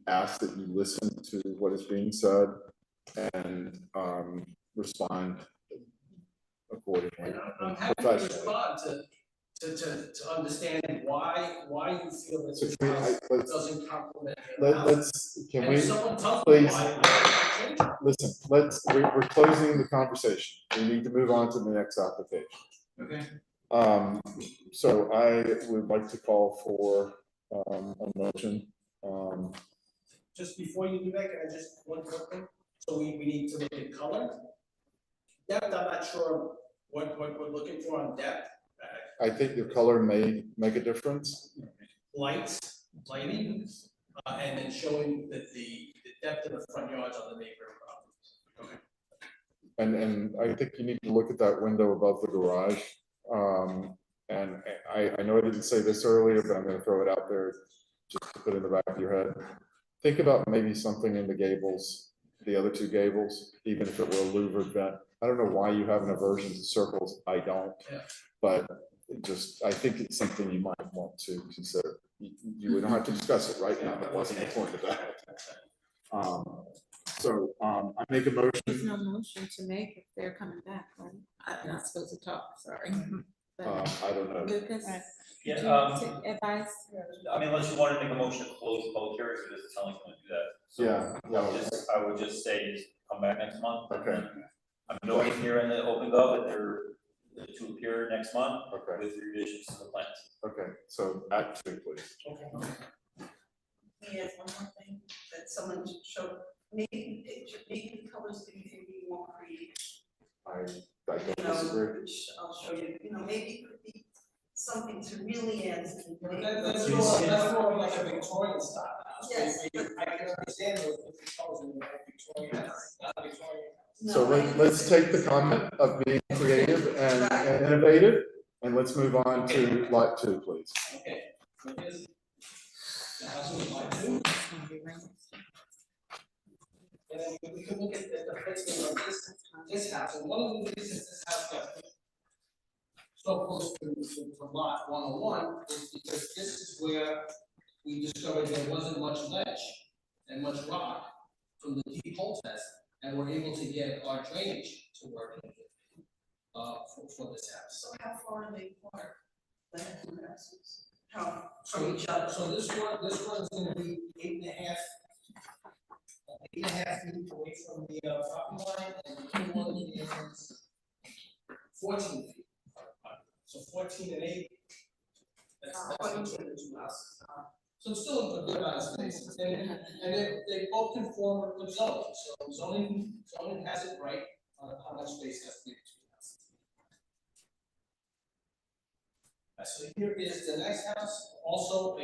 C: ask that you listen to what is being said and respond accordingly.
E: I'm happy to respond to understand why you feel that this house doesn't complement the other house.
C: Can
E: And
C: we
E: if someone tells me
C: please
E: why, I change it.
C: listen? We're closing the conversation. We need to move on to the next application.
E: Okay.
C: So I would like to call for a motion.
E: Just before you do that, can I just one quick thing? So we need to look at color. Depth, I'm not sure what we're looking for on depth,
C: I think the color may make a difference.
E: lighting, and then showing that the depth of the front yards on the neighboring properties.
C: And I think you need to look at that window above the garage. And I know I didn't say this earlier, but I'm gonna throw it out there just to put in the back of your head. Think about maybe something in the gables, the other two gables, even if it were a louvered vent. I don't know why you have an aversion to circles, I don't.
E: Yeah.
C: But it just, I think it's something you might want to consider. You don't have to discuss it right now, that wasn't the point of that. I make a motion.
B: There's no motion to make if they're coming back, right? I'm not supposed to talk, sorry. But
C: I don't know.
B: Lucas,
G: Yeah,
B: would you take advice?
G: I mean, unless you want to make a motion to close the public hearing, so it doesn't sound like you want to do that. So
C: Yeah,
G: I would just say, is come back next month.
C: Okay.
G: I'm noting here in the open gov that they're to appear next month.
C: Okay.
G: With revisions to the plans.
C: Okay, so Act 2, please.
P: He has one more thing that someone showed, maybe picture, maybe the colors could even be more creative.
C: I
P: You
C: don't
P: know,
C: disagree.
P: which I'll show you, maybe it could be something to really add to the.
E: That's more like a Victorian style house.
P: Yes.
E: I can understand those colors in the Victorian house, not Victorian.
C: So let's take the comment of being creative and innovative, and let's move on to Lot 2, please.
E: Okay, so here's the house with Lot 2. And then we can look at the placement of this house, and one of the reasons this house got so close to lot 101 is because this is where we discovered there wasn't much ledge and much rock from the deep hole test, and we're able to get our drainage to work for this house.
P: So how far are they apart? The two houses? How, from each other?
E: So this one's gonna be 8.5 feet away from the property line, and the other one is 14 feet. So 14 and 8. That's between the two houses. So it's still a good amount of space, and they both conform with zoning, so zoning has it right on how much space has to be between houses. So here is the next house, also a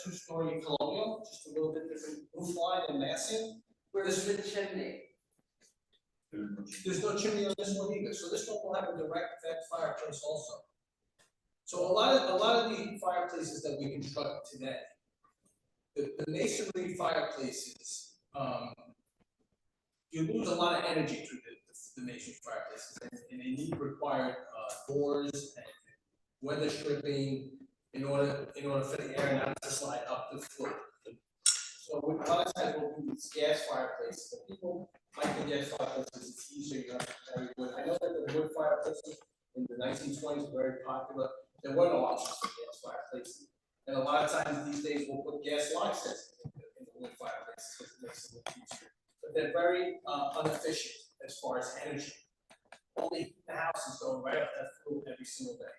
E: two-story colonial, just a little bit different roof line and massing.
P: Where's the chimney?
E: There's no chimney on this one either, so this one will have a direct vent fireplace also. So a lot of the fireplaces that we construct today, the masonry fireplaces, you lose a lot of energy through the masonry fireplaces, and they need required doors and weather stripping in order for the air not to slide up the floor. So a lot of times we'll do these gas fireplaces, but people like the gas fireplaces, it's easier, you don't have to carry wood. I know that the wood fireplaces in the 1920s were very popular. There were no options for gas fireplaces. And a lot of times these days we'll put gas log sets in the wood fireplaces because it makes it look easier. But they're very inefficient as far as energy. Only the house is going right up that flue every single day.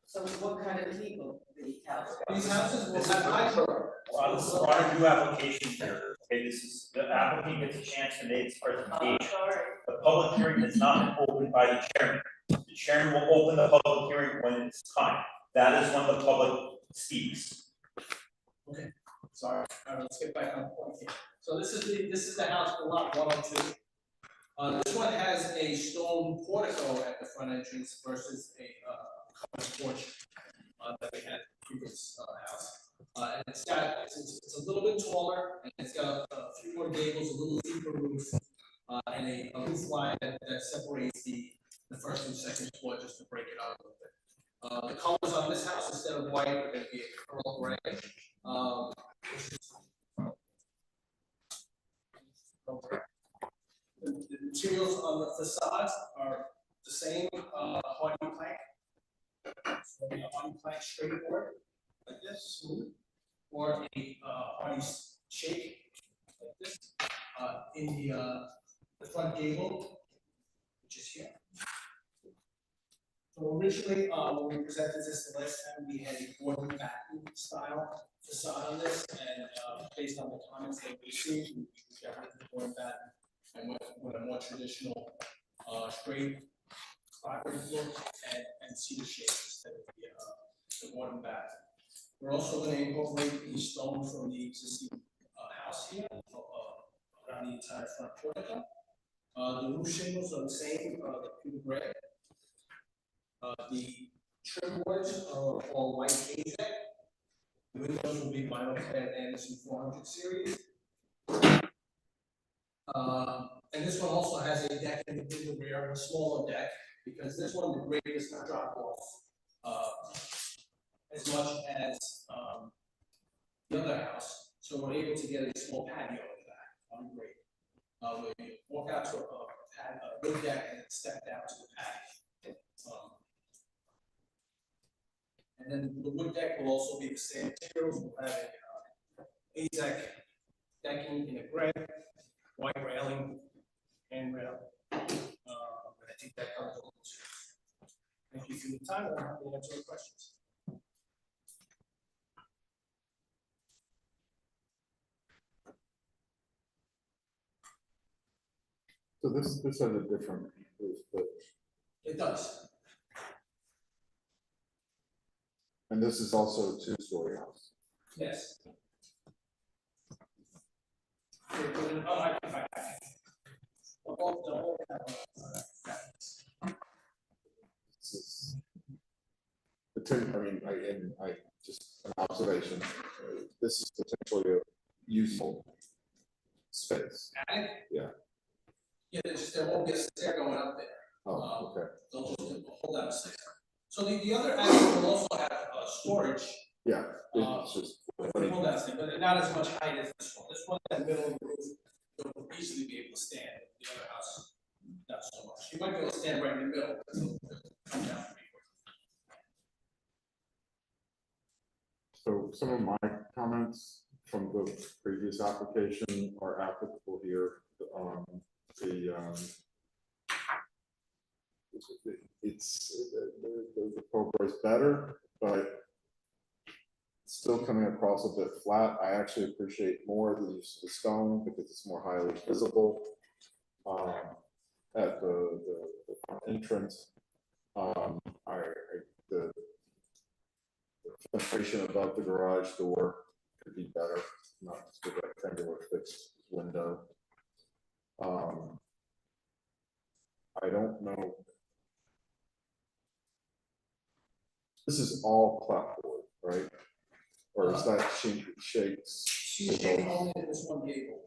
P: So what kind of people the house?
E: These houses will have hydro.
G: We're on a new application here. Okay, this is, the applicant gets a chance to make his presentation. The public hearing is not opened by the chairman. The chairman will open the public hearing when it's time. That is when the public speaks.
E: Okay, sorry, let's get back on point here. So this is the house for lot 102. This one has a stone portico at the front entrance versus a covered porch that we had at the previous house. And it's a little bit taller, and it's got a few more gables, a little deeper roof, and a roof line that separates the first and second floor just to break it up a little bit. The colors on this house, instead of white, are going to be a pearl gray. The materials on the facades are the same hardy plank. So a hardy plank straight board like this, smooth, or a hardy shake like this in the front gable, which is here. So originally, when we presented this the last time, we had a board and batten style facade on this, and based on the comments that we received, we got rid of the board and batten and went with a more traditional straight 500 floor and cedar shake instead of the one bath. We're also gonna incorporate the stone from the existing house here, around the entire front portico. The roof shingles are the same, the pure gray. The trim boards are all white AZEK. The windows will be vinyl clad Anderson 400 series. And this one also has a deck in the rear, a smaller deck, because this one, the grade does not drop off as much as the other house. So we're able to get a small patio in the back on grade. We walk out to a wood deck and then step down to the patio. And then the wood deck will also be the same materials. We'll have a AZEK decking in a gray, white railing, handrail. I think that covers all those. Thank you for your time. I'm happy to answer your questions.
C: So this has a different roof, but.
E: It does.
C: And this is also a two-story house.
E: Yes.
C: This is I just an observation. This is potentially a useful space.
E: Attic?
C: Yeah.
E: Yeah, there won't be a stair going up there.
C: Oh, okay.
E: They'll just hold that stair. So the other attic will also have storage.
C: Yeah, it's just.
E: Hold that stair, but not as much height as this one. This one in the middle of the roof, you'll easily be able to stand. The other house, not so much. You might be able to stand right in the middle, but it'll come down pretty quick.
C: So some of my comments from the previous application are applicable here. The Cobra is better, but still coming across a bit flat. I actually appreciate more the use of the stone because it's more highly visible at the front entrance. The penetration above the garage door could be better, not just a rectangular fixed window. I don't know. This is all clapboard, right? Or is that shakes?
E: She's only in this one gable.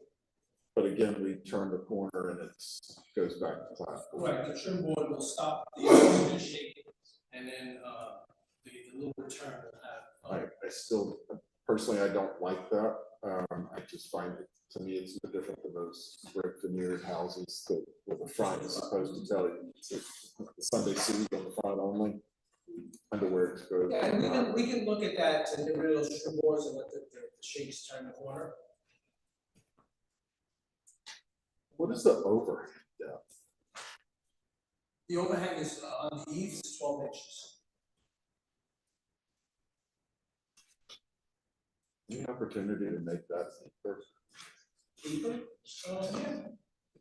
C: But again, we turn the corner and it goes back to clapboard.
E: Right, the trim board will stop the shake, and then the little return will have.
C: I still, personally, I don't like that. I just find it, to me, it's no different than those brick veneered houses that where the front is supposed to tell you it's a Sunday suit on the front only. Underwear exposed.
E: Yeah, and we can look at that to get rid of those trim boards and let the shakes turn the corner.
C: What is the overhang depth?
E: The overhang is on the eaves is 12 inches.
C: Any opportunity to make that deeper?
E: Deeper? Yeah.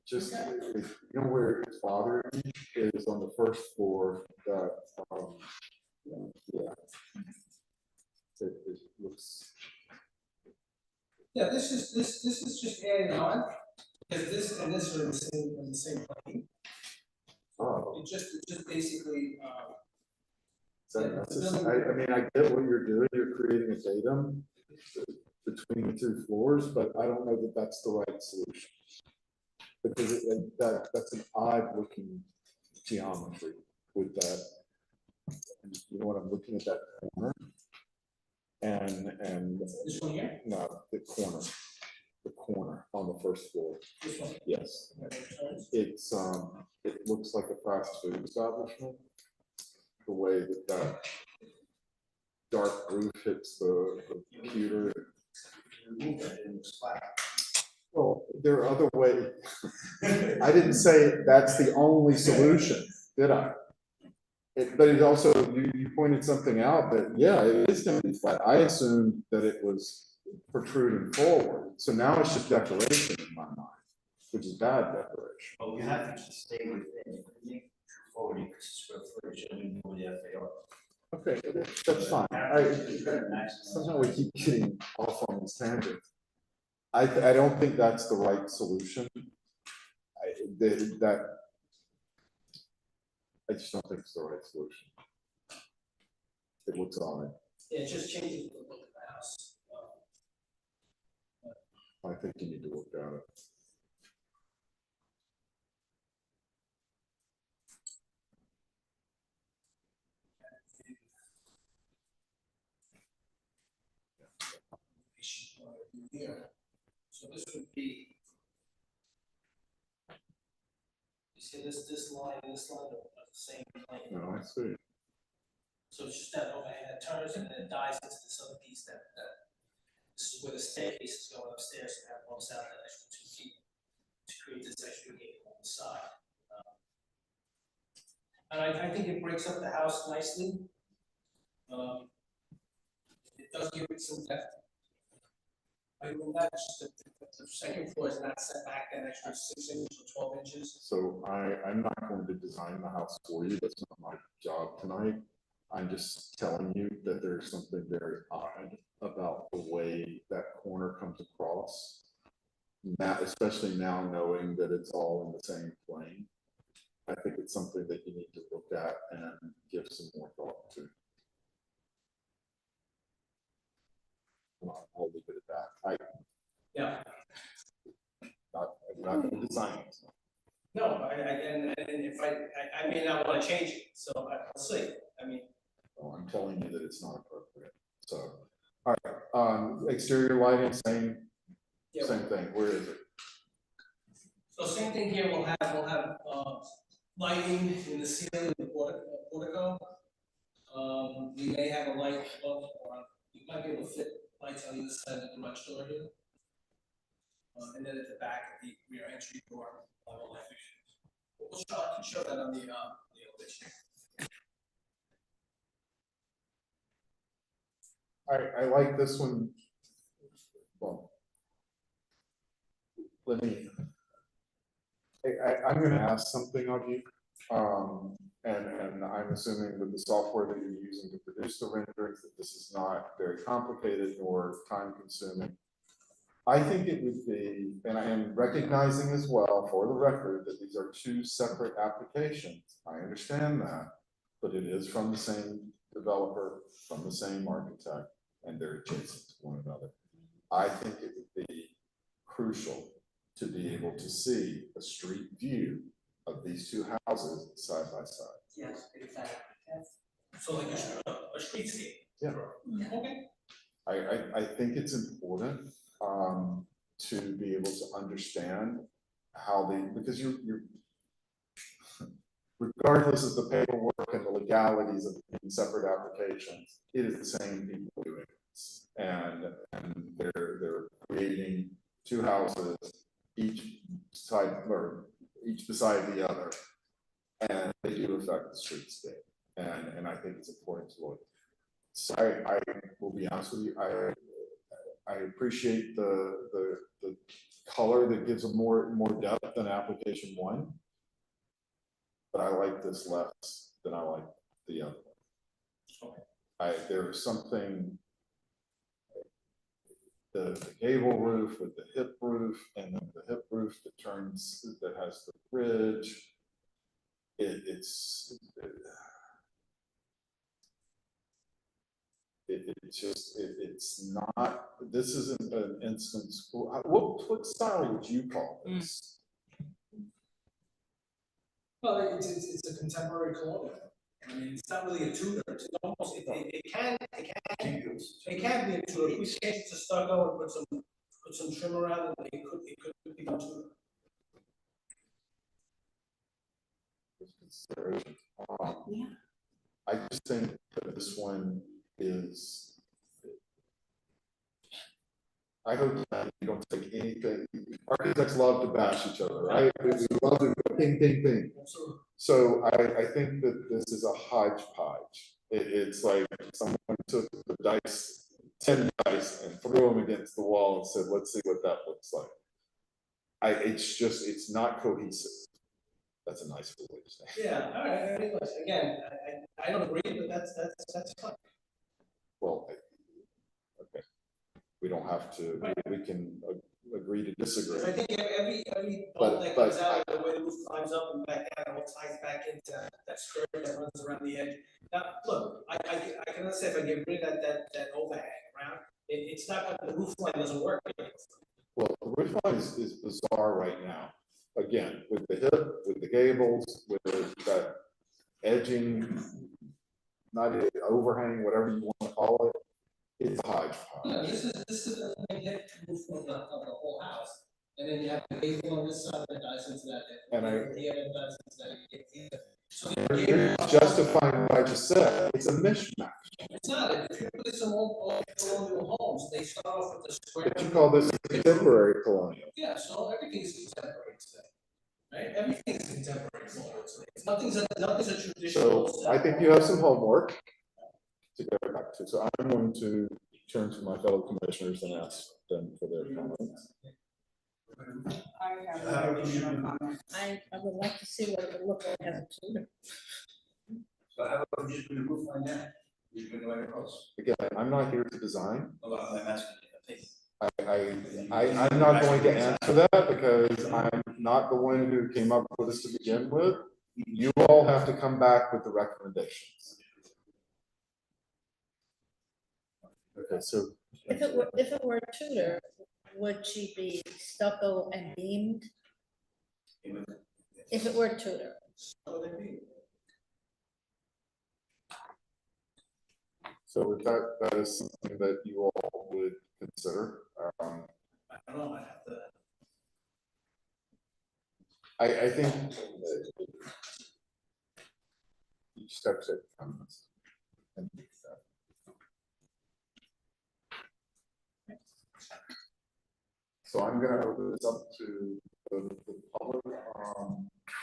C: Just, you know, where it's bothering me is on the first floor that, yeah. It looks.
E: Yeah, this is just adding on, because this and this are in the same plane.
C: Oh.
E: It just basically,
C: Is that necessary? I mean, I get what you're doing, you're creating a datum between the two floors, but I don't know that that's the right solution. Because that's an odd looking geometry with that. You know what, I'm looking at that corner. And
E: this one here?
C: No, the corner on the first floor.
E: This one?
C: Yes. It's it looks like a fast food establishment. The way that dark roof hits the computer. Well, there are other ways. I didn't say that's the only solution, did I? But it also, you pointed something out that, yeah, it is going to be flat. I assumed that it was protruding forward. So now it's just decoration in my mind, which is bad decoration.
N: Well, you have to stay within. forward square footage, and we know the FAR.
C: Okay, that's fine. Somehow we keep getting off on this tangent. I don't think that's the right solution. I just don't think it's the right solution. It looks odd.
D: Yeah, it just changes the look of the house.
C: I think you need to look at it.
D: Here, so this would be. You see this line and this line are the same plane.
C: No, I see.
D: So it's just that overhang that turns and then it dives into this other piece that this is where the staircase is going upstairs, and that bumps out that extra 2 feet to create this extra gate on the side. And I think it breaks up the house nicely. It does give it some depth. I will not just the second floor is not set back an extra 6 inches or 12 inches.
C: So I'm not going to design the house for you. That's not my job tonight. I'm just telling you that there's something very odd about the way that corner comes across. Now, especially now knowing that it's all in the same plane. I think it's something that you need to look at and give some more thought to. I'll leave it at that. I'm not going to design it.
D: No, and if I may not want to change it, so I'll see. I mean.
C: Well, I'm telling you that it's not appropriate. So, all right. Exterior lighting, same thing. Where is it?
D: So same thing here. We'll have lighting in the ceiling of the portico. We may have a light above, or you might be able to fit lights on either side of the garage door here. And then at the back of the rear entry door, level light fixtures. I can show that on the elevation.
C: I like this one. Well, let me. I'm going to ask something of you, and I'm assuming that the software that you're using to produce the renderings, that this is not very complicated nor time consuming. I think it would be, and I am recognizing as well for the record that these are 2 separate applications. I understand that, but it is from the same developer, from the same architect, and they're adjacent to one another. I think it would be crucial to be able to see a street view of these 2 houses side by side.
O: Yes, exactly. Yes.
D: So like a streetscape.
C: Yeah.
D: Okay.
C: I think it's important to be able to understand how because you're regardless of the paperwork and the legalities of being separate applications, it is the same people doing this, and they're creating 2 houses, each beside the other, and they do affect the streetscape, and I think it's important to look. So I will be honest with you, I appreciate the color that gives a more depth than application 1, but I like this less than I like the other one. There's something, the gable roof with the hip roof, and then the hip roof that has the bridge. It's not, this isn't an instance. What style would you call this?
D: Well, it's a contemporary colonial. I mean, it's not really a Tudor. It's almost it can be a Tudor. If we change it to stucco and put some trim around it, it could become Tudor.
C: I just think that this one is. I hope that you don't take anything. Architects love to bash each other, right? We love to go ping, ping, ping. So I think that this is a hodgepodge. It's like someone took the dice, 10 dice, and threw them against the wall and said, let's see what that looks like. It's not cohesive. That's a nice way to say.
E: Yeah, all right, anyways, again, I don't agree, but that's fine.
C: Well, okay, we don't have to, we can agree to disagree.
E: I think every
C: But-
E: bolt that
C: but
E: comes out, the way the roof climbs up and back down, it all ties back into that skirt that runs around the edge. Now, look, I can understand if I get rid of that overhang around, it's not, the roof line doesn't work.
C: Well, the roof line is bizarre right now. Again, with the hip, with the gables, with that edging, not an overhang, whatever you want to call it, it's a hodgepodge.
E: Yeah, this is the main hip roof of the whole house. And then you have the gable on this side that dies into that.
C: And
E: the other dies into that. So
C: You're justifying what I just said, it's a mishmash.
E: it's not, if you look at some old colonial homes, they start off with the square.
C: But you call this contemporary colonial.
E: Yeah, so everything's contemporary today, right? Everything's contemporary colonial today. Nothing's a traditional.
C: So I think you have some homework to go back to. So I'm going to turn to my fellow commissioners and ask them for their comments.
J: I have an additional comment.
A: I would like to see what it would look like as a tutor.
N: So how about we just put a roof line down? We can go right across.
C: Again, I'm not here to design.
N: Well, I'm asking you,
C: I'm not going to answer that because I'm not the one who came up with this to begin with. You all have to come back with the recommendations. Okay, so.
A: If it were a tutor, would she be stucco and beamed? If it were a tutor.
C: So if that is something that you all would consider,
E: I don't know, I have to.
C: I think each step should come. So I'm gonna open this up to the public,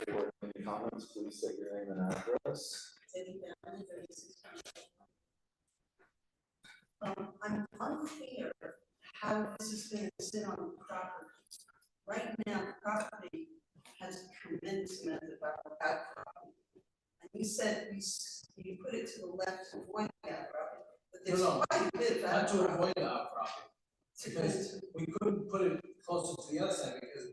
C: for any comments, please state your name and address.
P: I'm unclear how this is gonna sit on the property. Right now, the property has commencement about outcropping. And you said you put it to the left to avoid the outcropping, but there's
E: No,
P: quite a bit of
E: not to
P: outcropping.
E: avoid the outcropping. Because we couldn't put it closer to the other side because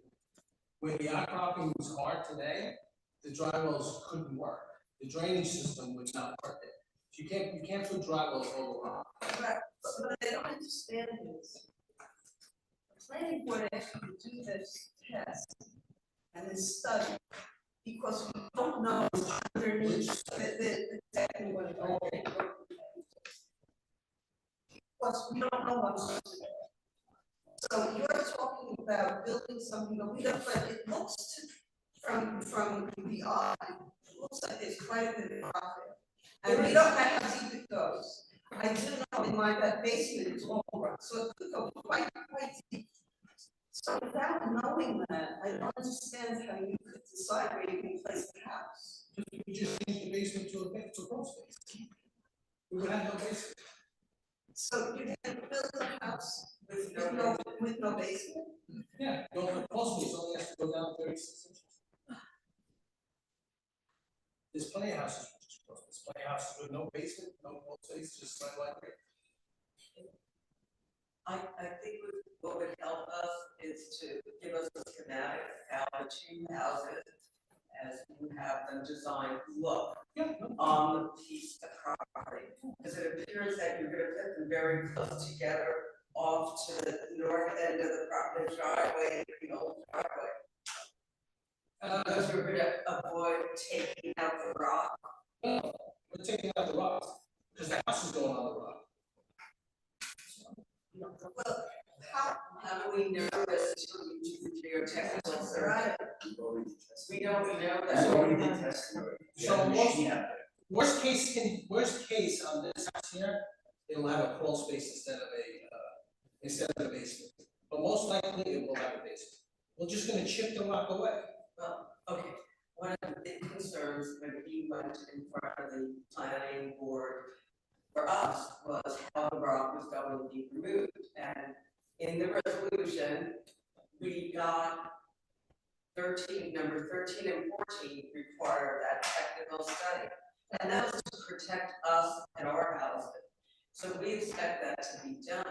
E: where the outcropping was hard today, the dry wells couldn't work. The drainage system was not working. You can't put dry wells all around.
P: Right, but what I don't understand is, the planning board asked you to do this test and this study, because we don't know underneath the technical. Plus, we don't know what's there. So you're talking about building something, but we don't, but it looks to, from the eye, it looks like there's quite a bit of profit. And we don't know how deep it goes. I do know in that basement is all rock, so it could go quite deep. So without knowing that, I don't understand how you could decide where you can place the house.
E: We just changed the basement to a crawl space. We would have no basement.
P: So you can build a house with no basement?
E: Yeah, don't have crawl space, only has to go down 36 inches. There's plenty of houses, there's plenty of houses with no basement, no crawl space, just like that.
L: I think what would help us is to give us a schematic of how the two houses, as you have them designed, look on the piece of property. Because it appears that you're gonna put them very close together off to the north end of the property driveway, the old driveway. Because you're gonna avoid taking out the rock.
E: No, we're taking out the rocks, because the house is going on the rock.
P: Well,
L: How do we know this until you do the geotechnical survey? We don't know that.
E: So worst case on this house here, it'll have a crawl space instead of a basement. But most likely it will have a basement. We're just gonna chip the rock away.
L: Well, okay, one of the big concerns when we went in front of the planning board for us was how the rock was going to be removed. And in the resolution, we got number 13 and 14 require that technical study. And that was to protect us and our housing. So we expect that to be done.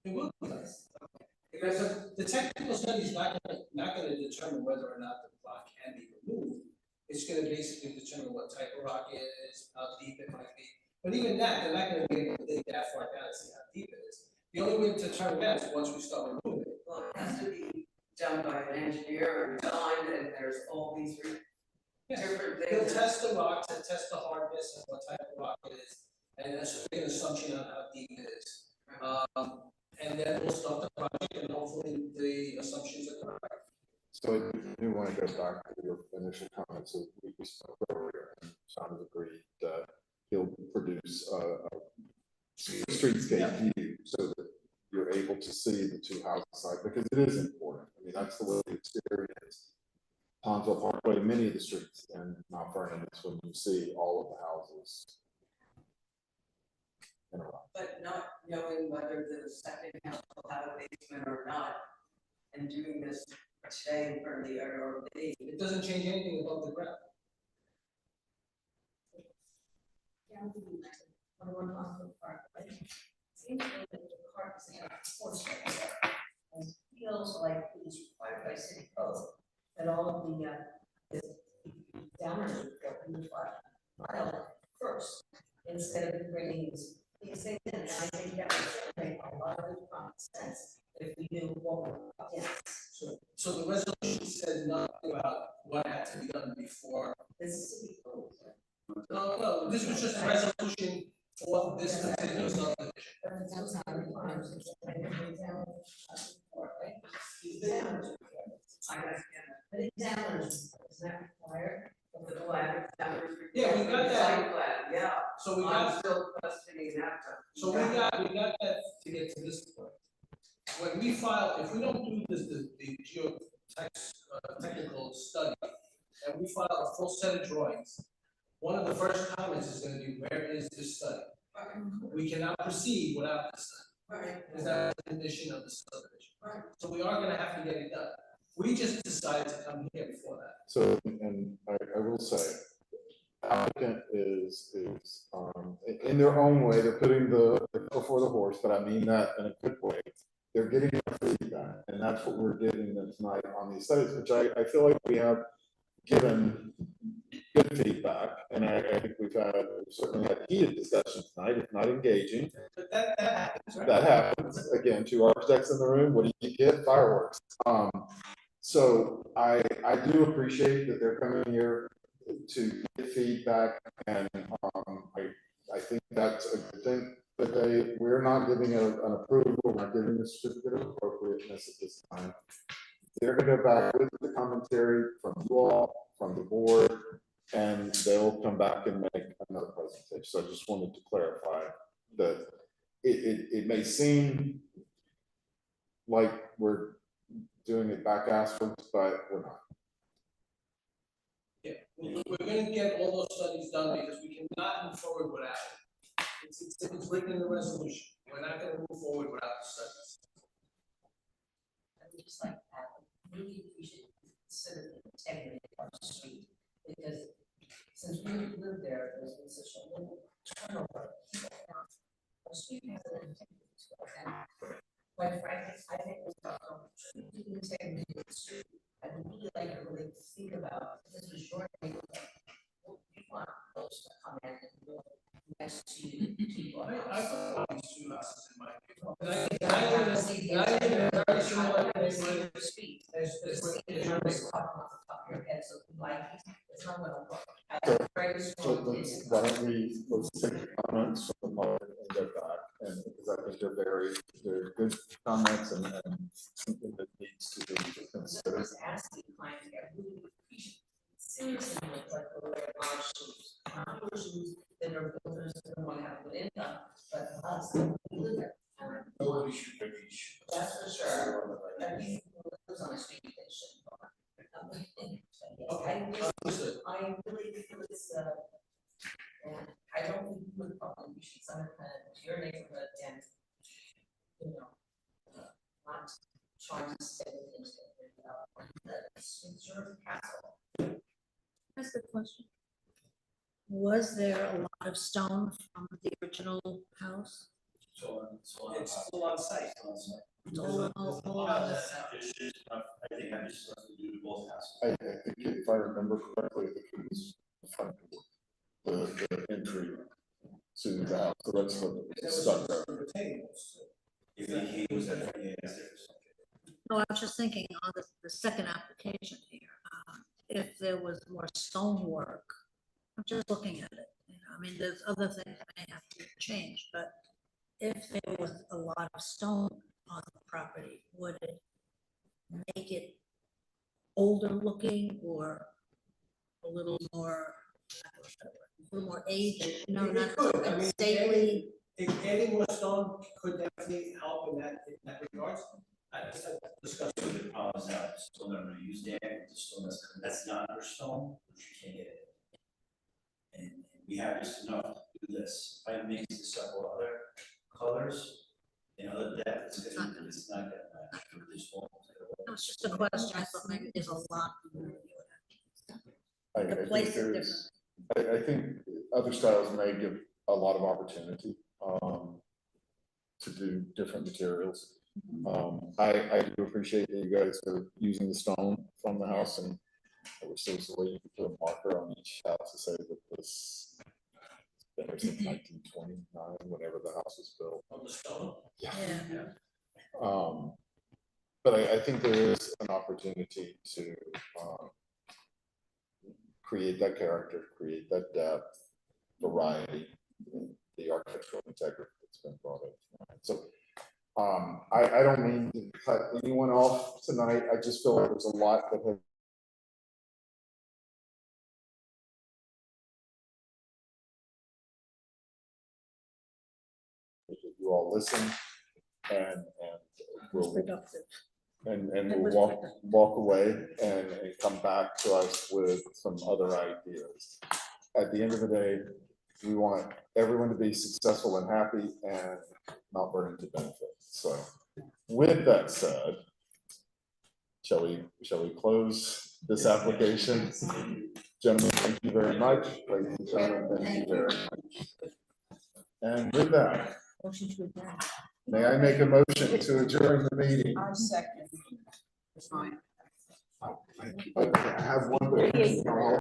E: It will be nice. Because the technical study is not gonna determine whether or not the rock can be removed. It's gonna basically determine what type of rock it is, how deep it might be. But even that, they're not gonna be able to dig that far down and see how deep it is. The only way to determine that is once we start removing it.
L: Well, it has to be done by an engineer or designed, and there's all these different
E: They'll
L: things.
E: test the rocks and test the hardness and what type of rock it is, and that's an assumption on how deep it is. And then we'll start the project, and hopefully the assumptions are correct.
C: So I do want to go back to your initial comments. So we spoke earlier, and Sean has agreed that he'll produce a streetscape view so that you're able to see the two houses side, because it is important. I mean, that's the way we experience Ponsville Parkway, many of the streets, and Mount Vernon is when you see all of the houses in a row.
L: But not knowing whether the second house will have a basement or not, and doing this today in front of the ARB.
E: It doesn't change anything above the ground.
O: Yeah, I'm thinking like, on one Ponsville Park, like, seems like the park is in a force right there. And it feels like it's required by city code, that all of the downers would go in the file first, instead of bringing these things in. And I think that would make a lot of common sense if we knew what we're up against.
E: So the resolution said nothing about what had to be done before.
O: This is city code.
E: No, this was just a resolution for this particular subdivision.
O: But that's not required. But examiners, is that required?
L: The plan,
E: Yeah, we got that.
L: Site plan, yeah.
E: So we
L: I'm
E: got,
L: still questioning that.
E: so we got that to get to this point. When we file, if we don't do this, the technical study, and we file a full set of drawings, one of the first comments is gonna be, where is this study? We cannot proceed without this study.
L: Right.
E: Because that's a condition of the subdivision.
L: Right.
E: So we are gonna have to get it done. We just decided to come here before that.
C: So, and I will say, applicant is, in their own way, they're putting the cart before the horse, but I mean that in a good way. They're getting feedback, and that's what we're getting tonight on these studies, which I feel like we have given good feedback, and I think we've certainly had heated discussions tonight, if not engaging.
E: But that happens, right?
C: That happens, again, two architects in the room, what do you get? Fireworks. So I do appreciate that they're coming here to get feedback, and I think that's a good thing, but we're not giving an approval, we're not giving a certificate of appropriateness at this time. They're gonna go back with the commentary from you all, from the board, and they'll come back and make another presentation. So I just wanted to clarify that it may seem like we're doing it back asswards, but we're not.
E: Yeah, we're gonna get all those studies done because we cannot move forward without it. It's written in the resolution. We're not gonna move forward without the studies.
O: I would just like to add, maybe we should consider the integrity of our street, because since we lived there, there's been such a little turnover of people around. Our street has an integrity to it, and quite frankly, I think we've got the integrity of the street. I would really like to really think about, if this was your neighborhood, what you want those to come in and do next to you.
E: I saw these two houses in my neighborhood. And I live in a very similar neighborhood as your neighborhood.
C: So why don't we, let's take comments from the public and go back, and because I think they're good comments and something that needs to be considered.
O: Asking clients to get really seriously with like the way our shoes, not shoes that are builders that don't want to have a good income, but us, we live there.
N: Nobody should be.
O: That's for sure. And we live on a street that shouldn't. I really feel it's, and I don't think you would probably, we should send it to your neighborhood and, you know, not trying to say things that Windsor Castle.
B: That's the question.
A: Was there a lot of stone from the original house?
N: So, it's still on site.
A: It's all on the site.
G: I think I'm just supposed to do both houses.
C: I think if I remember correctly, I think it was the front door, the entry to the house, the rest of it was stuck there.
G: If he was at 28, that's different.
A: No, I was just thinking on the second application here, if there was more stonework, I'm just looking at it, you know, I mean, there's other things that may have to change, but if there was a lot of stone on the property, would it make it older looking or a little more aged, no, not stately?
N: If adding more stone could definitely help in that regard. I just discussed.
G: The problem is now, it's still gonna use there, the stone that's not under stone, which you can't get it. And we have just enough to do this, if I mix this up with other colors, and other depth, it's not that much, this won't.
A: No, it's just a question, I thought maybe there's a lot.
C: I
A: The
C: think
A: place is
C: there's, I think other styles may give a lot of opportunity, to do different materials. I do appreciate that you guys are using the stone from the house, and I wish there was a way you could put a marker on each house to say that this has been there since 1929, whenever the house was built.
N: On the stone?
C: Yeah.
A: Yeah.
C: But I think there is an opportunity to create that character, create that depth, variety, the architectural integrity that's been brought in tonight. So I don't mean to cut anyone off tonight. I just feel like there's a lot that has you all listen and we'll
A: Productive.
C: and
A: It
C: we'll
A: was
C: walk away and come back to us with some other ideas. At the end of the day, we want everyone to be successful and happy and not burden to benefit. So with that said, shall we close this application? Gentlemen, thank you very much. Ladies and gentlemen, thank you very much. And with that,
K: Motion to adjourn.
C: may I make a motion to adjourn the meeting?
J: I second.
C: I have one.